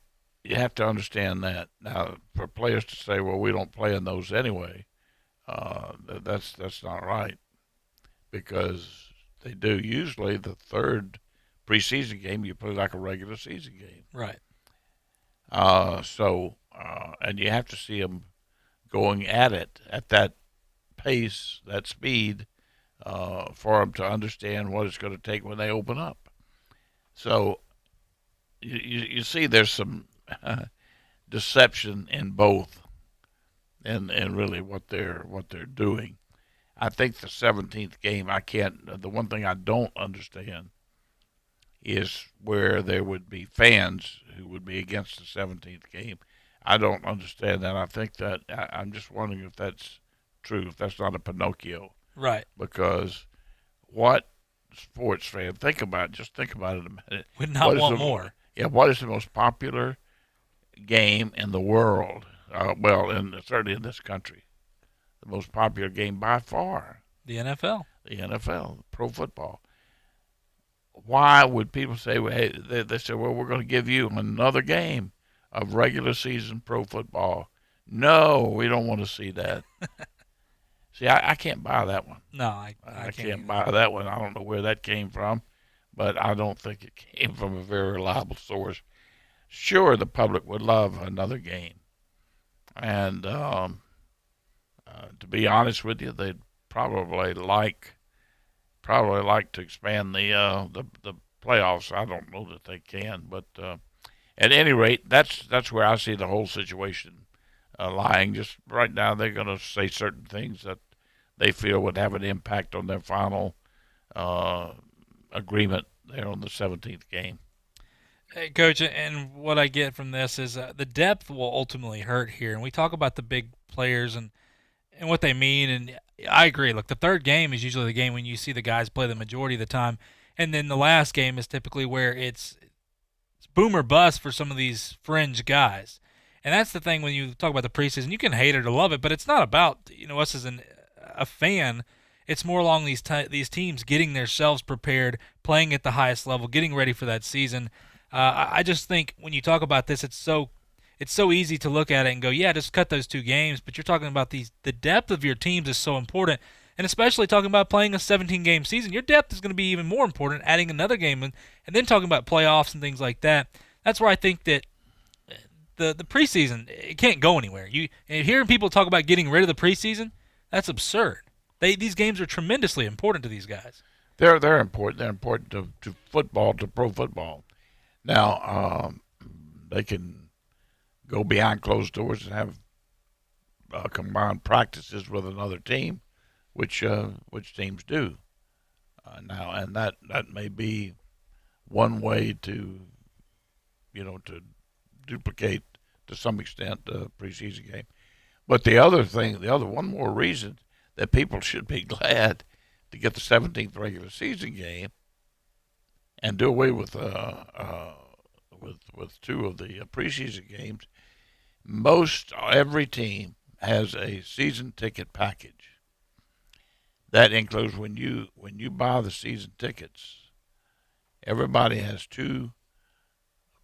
you have to understand that. Now, for players to say, well, we don't play in those anyway, that's not right, because they do. Usually the third preseason game, you play like a regular season game. Right. And you have to see them going at it at that pace, that speed, for them to understand what it's going to take when they open up. So you see there's some deception in both, and really what they're doing. I think the 17th game, the one thing I don't understand is where there would be fans who would be against the 17th game. I don't understand that. I think that I'm just wondering if that's true, if that's not a Pinocchio. Right. Because what sports fan, think about it a minute. Would not want more. Yeah, what is the most popular game in the world? Certainly in this country. The most popular game by far. The NFL. The NFL, pro football. Why would people say, well, hey, they say, well, we're going to give you another game of regular season pro football? No, we don't want to see that. See, I can't buy that one. No, I can't buy that one. I don't know where that came from, but I don't think it came from a very reliable source. Sure, the public would love another game. And to be honest with you, they'd probably like to expand the playoffs. I don't know that they can, but at any rate, that's where I see the whole situation lying. Just right now, they're going to say certain things that they feel would have an impact on their final agreement there on the 17th game. Hey, Coach, and what I get from this is the depth will ultimately hurt here. And we talk about the big players and what they mean, and I agree. Look, the third game is usually the game when you see the guys play the majority of the time, and then the last game is typically where it's boom or bust for some of these fringe guys. And that's the thing when you talk about the preseason. You can hate it or love it, but it's not about us as a fan. It's more along these teams getting themselves prepared, playing at the highest level, getting ready for that season. I just think when you talk about this, it's it's so easy to look at it and go, yeah, just cut those 2 games. But you're talking about the depth of your teams is so important, and especially talking about playing a 17-game season, your depth is going to be even more important, adding another game and then talking about playoffs and things like that. That's where I think that the preseason, it can't go anywhere. Hearing people talk about getting rid of the preseason, that's absurd. These games are tremendously important to these guys. They're important. They're important to football, to pro football. Now, they can go behind closed doors and have combined practices with another team, which teams do now, and that may be one way to duplicate to some extent the preseason game. But one more reason that people should be glad to get the 17th regular season game and do away with 2 of the preseason games. Most every team has a season ticket package. That includes when you buy the season tickets, everybody has 2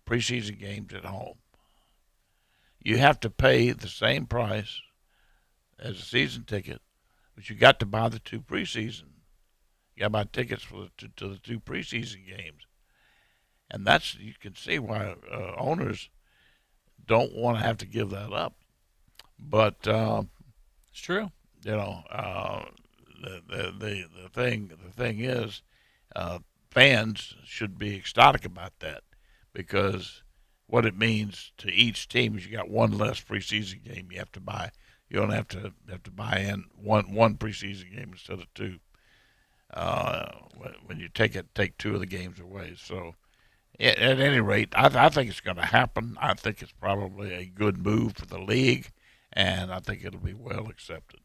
preseason games at home. You have to pay the same price as a season ticket, but you got to buy the 2 preseason. You got to buy tickets to the 2 preseason games, and you can see why owners don't want to have to give that up. But it's true. The thing is, fans should be ecstatic about that, because what it means to each team is you got 1 less preseason game you have to buy. You don't have to buy in one preseason game instead of 2. When you take 2 of the games away. So, at any rate, I think it's going to happen. I think it's probably a good move for the league, and I think it'll be well accepted.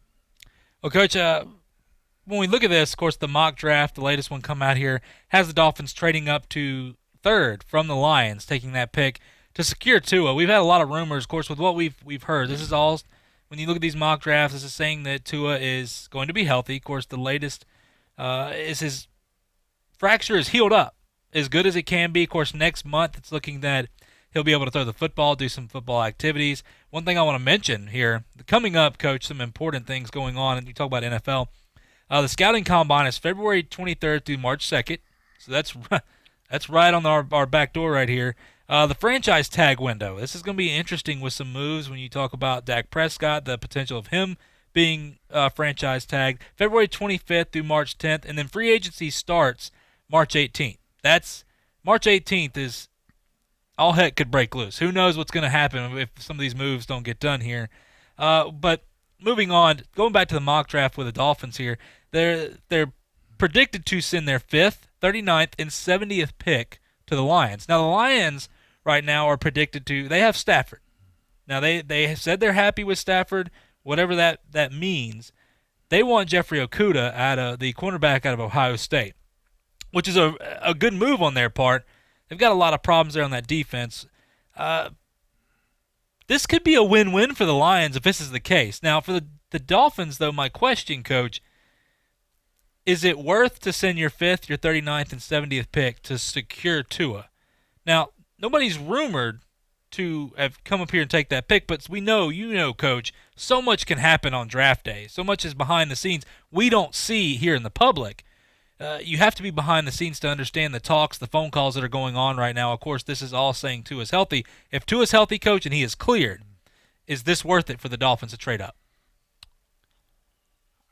Well, Coach, when we look at this, of course, the mock draft, the latest one come out here, has the Dolphins trading up to 3rd from the Lions, taking that pick to secure Tua. We've had a lot of rumors, of course, with what we've heard. This is all, when you look at these mock drafts, this is saying that Tua is going to be healthy. Of course, the latest is his fracture is healed up as good as it can be. Of course, next month it's looking that he'll be able to throw the football, do some football activities. One thing I want to mention here, coming up, Coach, some important things going on, and you talk about NFL. The scouting combine is February 23rd through March 2nd, so that's right on our back door right here. The franchise tag window. This is going to be interesting with some moves when you talk about Dak Prescott, the potential of him being franchise tagged. February 25th through March 10th, and then free agency starts March 18th. That's March 18th is all heck could break loose. Who knows what's going to happen if some of these moves don't get done here. But moving on, going back to the mock draft with the Dolphins here, they're predicted to send their 5th, 39th, and 70th pick to the Lions. Now, the Lions right now are predicted to – they have Stafford. Now, they said they're happy with Stafford, whatever that means. They want Jeffrey Okudah, the cornerback out of Ohio State, which is a good move on their part. They've got a lot of problems there on that defense. This could be a win-win for the Lions if this is the case. Now, for the Dolphins, though, my question, Coach, is it worth to send your 5th, your 39th, and 70th pick to secure Tua? Now, nobody's rumored to have come up here and take that pick, but we know, Coach, so much can happen on draft day. So much is behind the scenes we don't see here in the public. You have to be behind the scenes to understand the talks, the phone calls that are going on right now. Of course, this is all saying Tua's healthy. If Tua's healthy, Coach, and he is cleared, is this worth it for the Dolphins to trade up?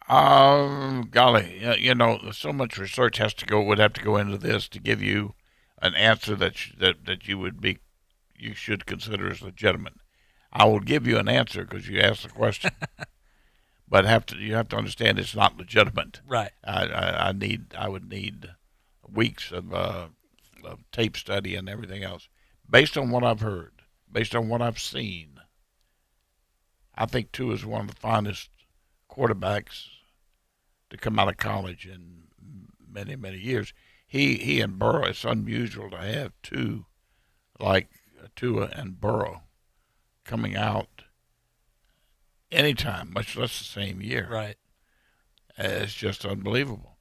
Golly, so much research would have to go into this to give you an answer that you should consider as legitimate. I will give you an answer because you asked the question, but you have to understand it's not legitimate. Right. I would need weeks of tape study and everything else, based on what I've heard, based on what I've seen. I think Tua is one of the finest quarterbacks to come out of college in many, many years. He and Burrow, it's unusual to have two like Tua and Burrow coming out anytime, much less the same year. Right. It's just unbelievable.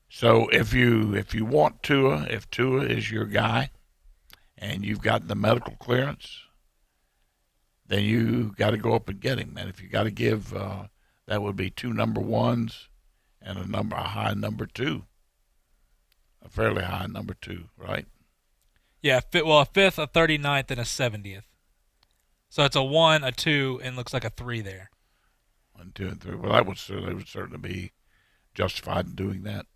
So if you want Tua, if Tua is your guy, and you've got the medical clearance, then you got to go up and get him. And if you got to give, that would be 2 number 1s and a high number 2, a fairly high number 2, right? Yeah, a 5th, a 39th, and a 70th. So it's a 1, a 2, and looks like a 3 there. 1, 2, and 3. Well, they would certainly be justified in doing that.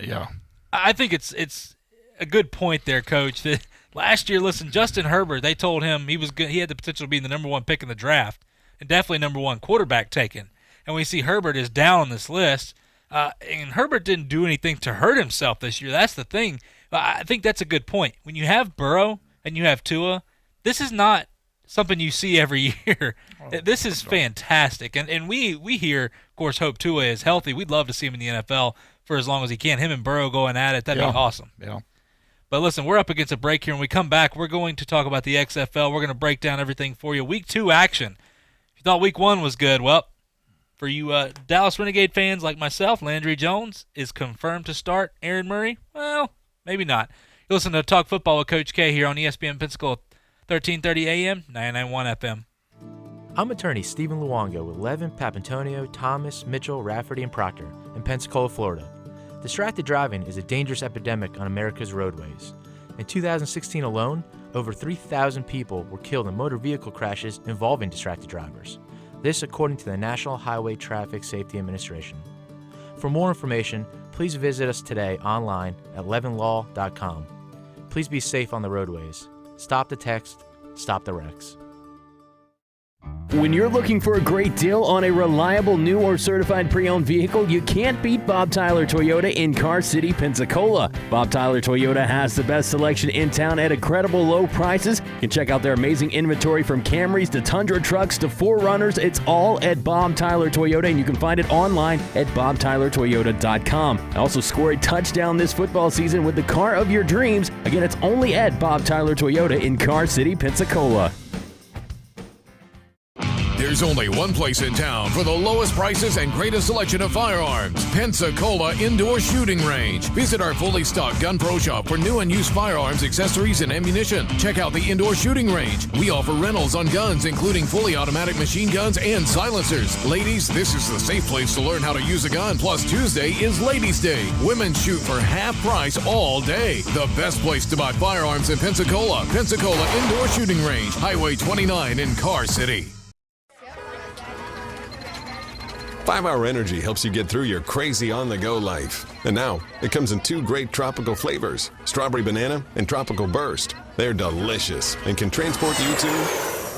Yeah. I think it's a good point there, Coach. That last year, listen, Justin Herbert, they told him he was good. He had the potential to be the number 1 pick in the draft and definitely number 1 quarterback taken. And we see Herbert is down on this list. And Herbert didn't do anything to hurt himself this year. That's the thing. I think that's a good point. When you have Burrow and you have Tua, this is not something you see every year. This is fantastic. And we here, of course, hope Tua is healthy. We'd love to see him in the NFL for as long as he can. Him and Burrow going at it, that'd be awesome. Yeah. But listen, we're up against a break here. When we come back, we're going to talk about the XFL. We're going to break down everything for you. Week 2 action. If you thought Week 1 was good, well, for you Dallas Renegade fans like myself, Landry Jones is confirmed to start. Aaron Murray, well, maybe not. You listen to Talk Football with Coach K here on ESPN Pensacola, 1330 AM, 991 FM. I'm attorney Stephen Luongo with Levin, Papantonio, Thomas, Mitchell, Rafferty, and Proctor in Pensacola, Florida. Distracted driving is a dangerous epidemic on America's roadways. In 2016 alone, over 3,000 people were killed in motor vehicle crashes involving distracted drivers. This according to the National Highway Traffic Safety Administration. For more information, please visit us today online at levinlaw.com. Please be safe on the roadways. Stop the text, stop the wrecks. When you're looking for a great deal on a reliable new or certified pre-owned vehicle, you can't beat Bob Tyler Toyota in Car City, Pensacola. Bob Tyler Toyota has the best selection in town at incredible low prices. You can check out their amazing inventory from Camrys to Tundra trucks to 4Runners. It's all at Bob Tyler Toyota, and you can find it online at bobtylertoyota.com. Also score a touchdown this football season with the car of your dreams. Again, it's only at Bob Tyler Toyota in Car City, Pensacola. There's only one place in town for the lowest prices and greatest selection of firearms. Pensacola Indoor Shooting Range. Visit our fully stocked Gun Pro shop for new and used firearms, accessories, and ammunition. Check out the Indoor Shooting Range. We offer rentals on guns, including fully automatic machine guns and silencers. Ladies, this is the safe place to learn how to use a gun. Plus, Tuesday is Ladies' Day. Women shoot for half price all day. The best place to buy firearms in Pensacola. Pensacola Indoor Shooting Range. Highway 29 in Car City. 5-Hour Energy helps you get through your crazy on-the-go life. And now, it comes in 2 great tropical flavors, Strawberry Banana and Tropical Burst. They're delicious and can transport you to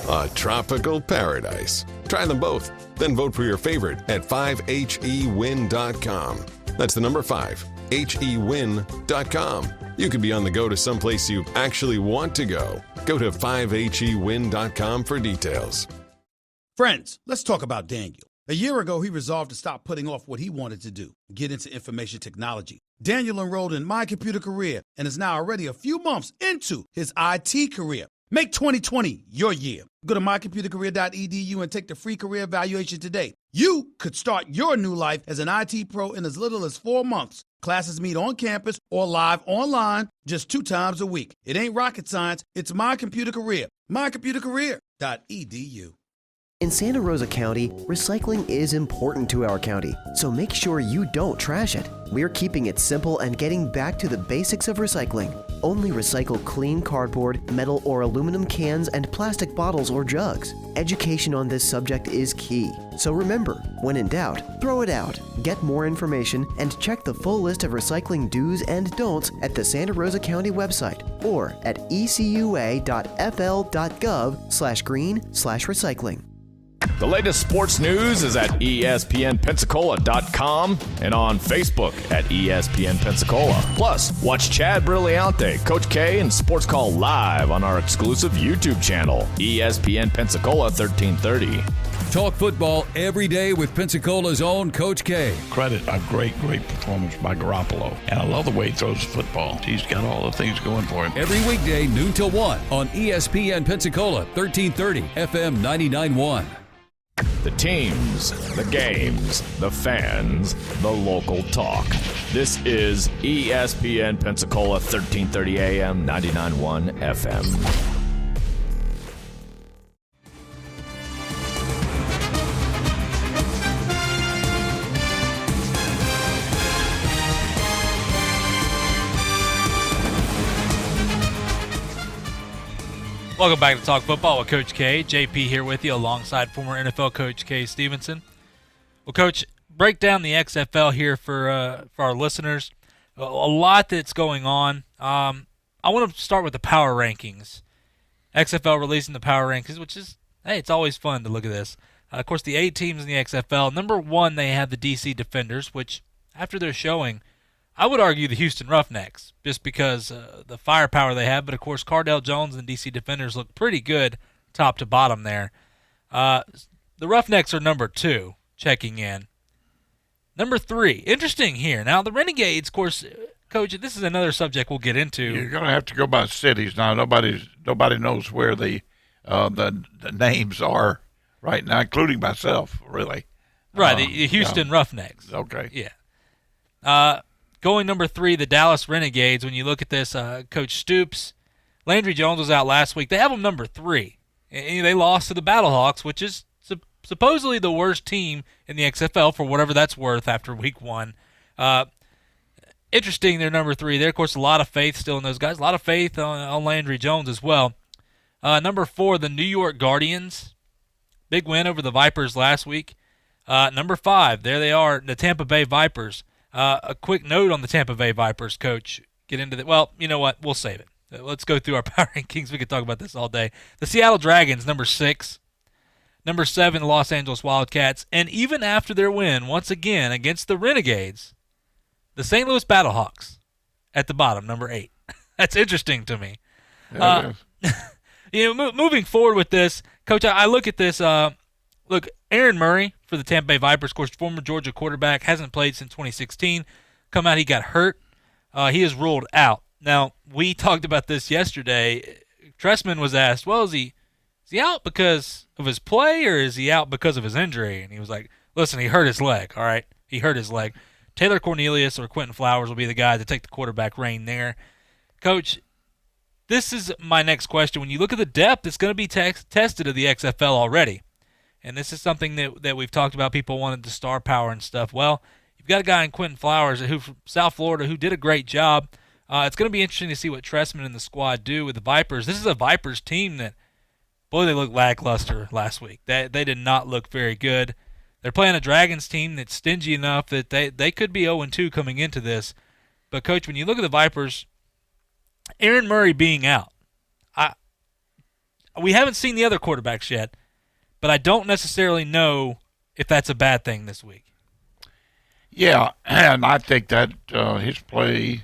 a tropical paradise. Try them both, then vote for your favorite at 5hewin.com. That's the number 5, hewin.com. You could be on the go to someplace you actually want to go. Go to 5hewin.com for details. Friends, let's talk about Daniel. A year ago, he resolved to stop putting off what he wanted to do, get into information technology. Daniel enrolled in My Computer Career and is now already a few months into his IT career. Make 2020 your year. Go to mycomputercareer.edu and take the free career evaluation today. You could start your new life as an IT pro in as little as 4 months. Classes meet on campus or live online just 2 times a week. It ain't rocket science. It's My Computer Career. mycomputercareer.edu. In Santa Rosa County, recycling is important to our county, so make sure you don't trash it. We're keeping it simple and getting back to the basics of recycling. Only recycle clean cardboard, metal or aluminum cans, and plastic bottles or jugs. Education on this subject is key. So remember, when in doubt, throw it out. Get more information and check the full list of recycling do's and don'ts at the Santa Rosa County website or at ecua.fl.gov/green/recycling. The latest sports news is at ESPNpensacola.com and on Facebook at ESPN Pensacola. Plus, watch Chad Brilliante, Coach K, and Sports Call live on our exclusive YouTube channel, ESPN Pensacola 1330. Talk football every day with Pensacola's own Coach K. Credit a great performance by Garoppolo. And I love the way he throws the football. He's got all the things going for him. Every weekday, noon till 1 on ESPN Pensacola, 1330 FM 99.1. The teams, the games, the fans, the local talk. This is ESPN Pensacola, 1330 AM, 99.1 FM. Welcome back to Talk Football with Coach K. JP here with you alongside former NFL coach Kay Stevenson. Well, Coach, break down the XFL here for our listeners. A lot that's going on. I want to start with the power rankings. XFL releasing the power rankings, which is, hey, it's always fun to look at this. Of course, the 8 teams in the XFL. Number 1, they have the DC Defenders, which after their showing, I would argue the Houston Roughnecks, just because the firepower they have. But, of course, Cardale Jones and DC Defenders look pretty good top to bottom there. The Roughnecks are number 2, checking in. Number 3, interesting here. Now, the Renegades, of course, Coach, this is another subject we'll get into. You're going to have to go by cities now. Nobody knows where the names are right now, including myself, really. Right, the Houston Roughnecks. Okay. Yeah. Going number 3, the Dallas Renegades. When you look at this, Coach Stoops, Landry Jones was out last week. They have them number 3. And they lost to the Battlehawks, which is supposedly the worst team in the XFL for whatever that's worth after week 1. Interesting, they're number 3. There, of course, a lot of faith still in those guys. A lot of faith on Landry Jones as well. Number 4, the New York Guardians. Big win over the Vipers last week. Number 5, there they are, the Tampa Bay Vipers. A quick note on the Tampa Bay Vipers, Coach. Get into that. Well, you know what? We'll save it. Let's go through our power rankings. We could talk about this all day. The Seattle Dragons, number 6. Number 7, the Los Angeles Wildcats. And even after their win, once again, against the Renegades, the St. Louis Battlehawks at the bottom, number 8. That's interesting to me. Moving forward with this, Coach, I look at this. Look, Aaron Murray for the Tampa Bay Vipers, of course, former Georgia quarterback, hasn't played since 2016. Come out, he got hurt. He is ruled out. Now, we talked about this yesterday. Tressman was asked, well, is he out because of his play or is he out because of his injury? And he was like, listen, he hurt his leg, all right? He hurt his leg. Taylor Cornelius or Quentin Flowers will be the guys to take the quarterback reign there. Coach, this is my next question. When you look at the depth, it's going to be tested of the XFL already. And this is something that we've talked about. People wanted the star power and stuff. Well, you've got a guy in Quentin Flowers who from South Florida who did a great job. It's going to be interesting to see what Tressman and the squad do with the Vipers. This is a Vipers team that, boy, they looked lackluster last week. They did not look very good. They're playing a Dragons team that's stingy enough that they could be 0-2 coming into this. But, Coach, when you look at the Vipers, Aaron Murray being out, we haven't seen the other quarterbacks yet, but I don't necessarily know if that's a bad thing this week. Yeah, and I think that his play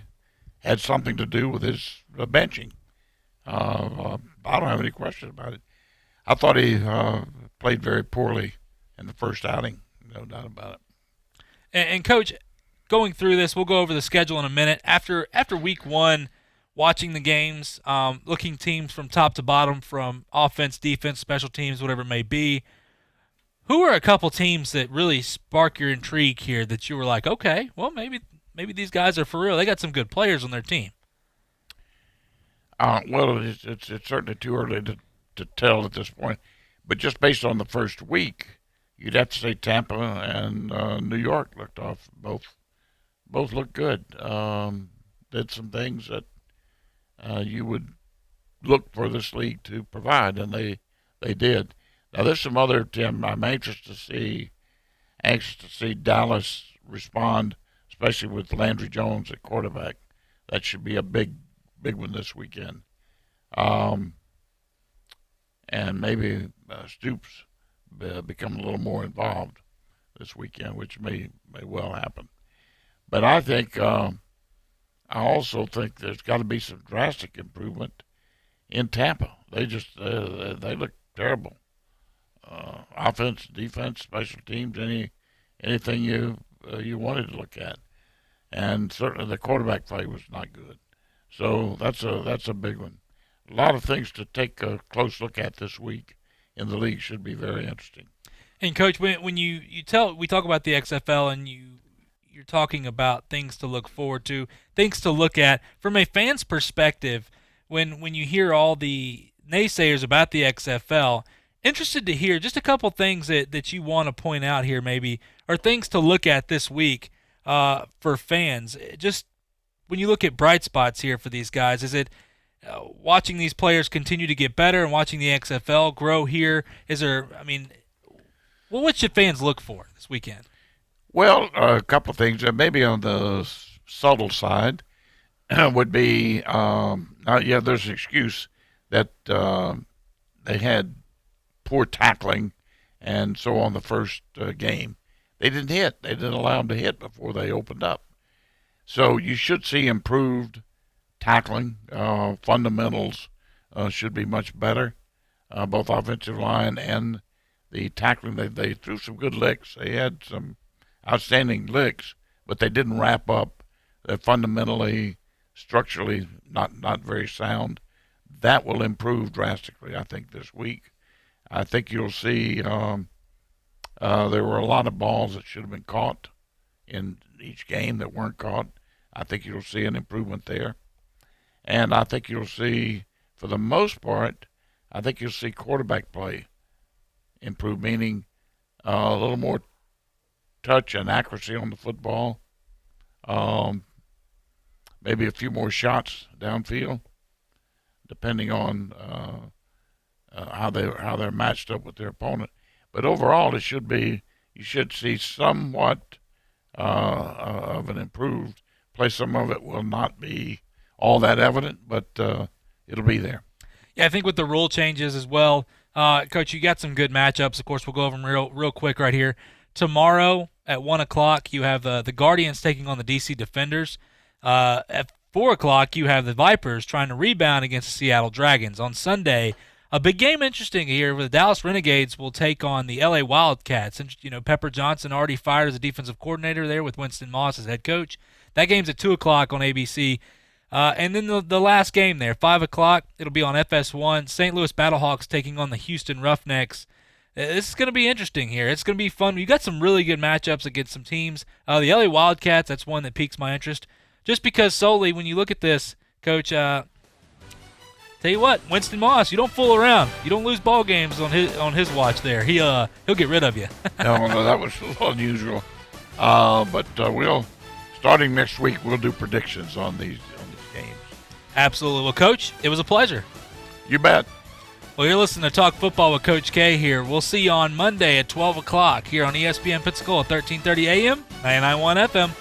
had something to do with his benching. I don't have any question about it. I thought he played very poorly in the first outing, no doubt about it. And Coach, going through this, we'll go over the schedule in a minute. After week 1, watching the games, looking teams from top to bottom, from offense, defense, special teams, whatever it may be, who are a couple teams that really spark your intrigue here that you were like, okay, well, maybe these guys are for real. They got some good players on their team. Well, it's certainly too early to tell at this point. But just based on the first week, you'd have to say Tampa and New York looked off. Both looked good. Did some things that you would look for this league to provide, and they did. Now there's some other, Tim, I'm anxious to see Dallas respond, especially with Landry Jones at quarterback. That should be a big one this weekend. And maybe Stoops become a little more involved this weekend, which may well happen. But I think I also think there's got to be some drastic improvement in Tampa. They just they look terrible. Offense, defense, special teams, anything you wanted to look at, and certainly the quarterback play was not good. So that's a big one. A lot of things to take a close look at this week in the league. Should be very interesting. And Coach, when we talk about the XFL and you're talking about things to look forward to, things to look at. From a fan's perspective, when you hear all the naysayers about the XFL, interested to hear just a couple things that you want to point out here maybe, or things to look at this week for fans. Just when you look at bright spots here for these guys, is it watching these players continue to get better and watching the XFL grow here? Is there, I mean, what should fans look for this weekend? Well, a couple of things. Maybe on the subtle side would be, there's an excuse that they had poor tackling and so on the first game. They didn't hit. They didn't allow them to hit before they opened up. So you should see improved tackling. Fundamentals should be much better, both offensive line and the tackling. They threw some good licks. They had some outstanding licks, but they didn't wrap up. They're fundamentally, structurally not very sound. That will improve drastically, I think, this week. I think you'll see there were a lot of balls that should have been caught in each game that weren't caught. I think you'll see an improvement there. And I think you'll see, for the most part, I think you'll see quarterback play improve, meaning a little more touch and accuracy on the football, maybe a few more shots downfield, depending on how they're matched up with their opponent. But overall, you should see somewhat of an improved play. Some of it will not be all that evident, but it'll be there. Yeah, I think with the rule changes as well, Coach, you got some good matchups. Of course, we'll go over them real quick right here. Tomorrow at 1 o'clock, you have the Guardians taking on the DC Defenders. At 4 o'clock, you have the Vipers trying to rebound against the Seattle Dragons. On Sunday, a big game interesting here where the Dallas Renegades will take on the LA Wildcats. And, Pepper Johnson already fired as a defensive coordinator there with Winston Moss as head coach. That game's at 2 o'clock on ABC. And then the last game there, 5 o'clock, it'll be on FS1. St. Louis Battlehawks taking on the Houston Roughnecks. This is going to be interesting here. It's going to be fun. You got some really good matchups against some teams. The LA Wildcats, that's one that piques my interest. Just because solely when you look at this, Coach, tell you what, Winston Moss, you don't fool around. You don't lose ball games on his watch there. He'll get rid of you. No, that was a little unusual. But starting next week, we'll do predictions on these games. Absolutely. Well, Coach, it was a pleasure. You bet. Well, you're listening to Talk Football with Coach K here. We'll see you on Monday at 12 o'clock here on ESPN Pensacola, 1330 AM, 99.1 FM.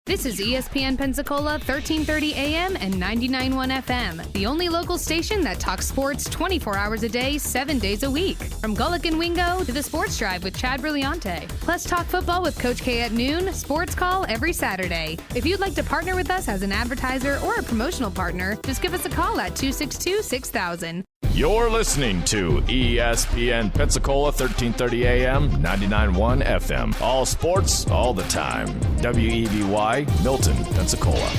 This is ESPN Pensacola, 1330 AM and 99.1 FM, the only local station that talks sports 24 hours a day, 7 days a week. From Gullick and Wingo to the Sports Drive with Chad Brillante. Plus talk football with Coach K at noon, Sports Call every Saturday. If you'd like to partner with us as an advertiser or a promotional partner, just give us a call at 262-6000. You're listening to ESPN Pensacola, 1330 AM, 99.1 FM. All sports, all the time. WEVY, Milton, Pensacola.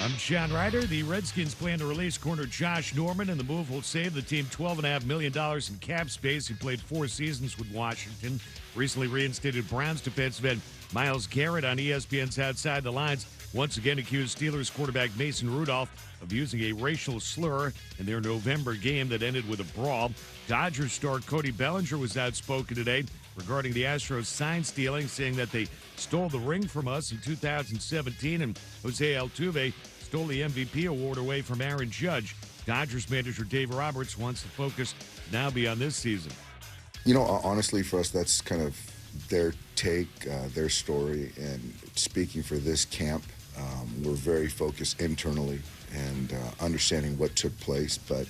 I'm Sean Ryder. The Redskins plan to release corner Josh Norman, and the move will save the team $12.5 million in cap space. He played 4 seasons with Washington. Recently reinstated Browns defensive end Myles Garrett on ESPN's Outside the Lines once again accused Steelers quarterback Mason Rudolph of using a racial slur in their November game that ended with a brawl. Dodgers star Cody Bellinger was outspoken today regarding the Astros sign stealing, saying that they stole the ring from us in 2017, and Jose Altuve stole the MVP award away from Aaron Judge. Dodgers manager Dave Roberts wants the focus now be on this season. Honestly, for us, that's kind of their take, their story, and speaking for this camp, we're very focused internally and understanding what took place, but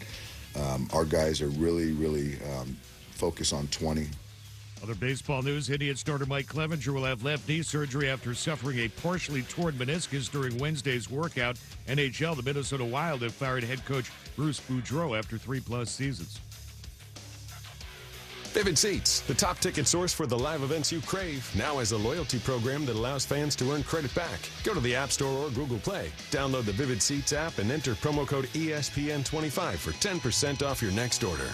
our guys are really focused on 20. Other baseball news, Indian starter Mike Clevenger will have left knee surgery after suffering a partially torn meniscus during Wednesday's workout. NHL, the Minnesota Wild have fired head coach Bruce Boudreau after 3+ seasons. Vivid Seats, the top ticket source for the live events you crave, now has a loyalty program that allows fans to earn credit back. Go to the App Store or Google Play, download the Vivid Seats app, and enter promo code ESPN25 for 10% off your next order.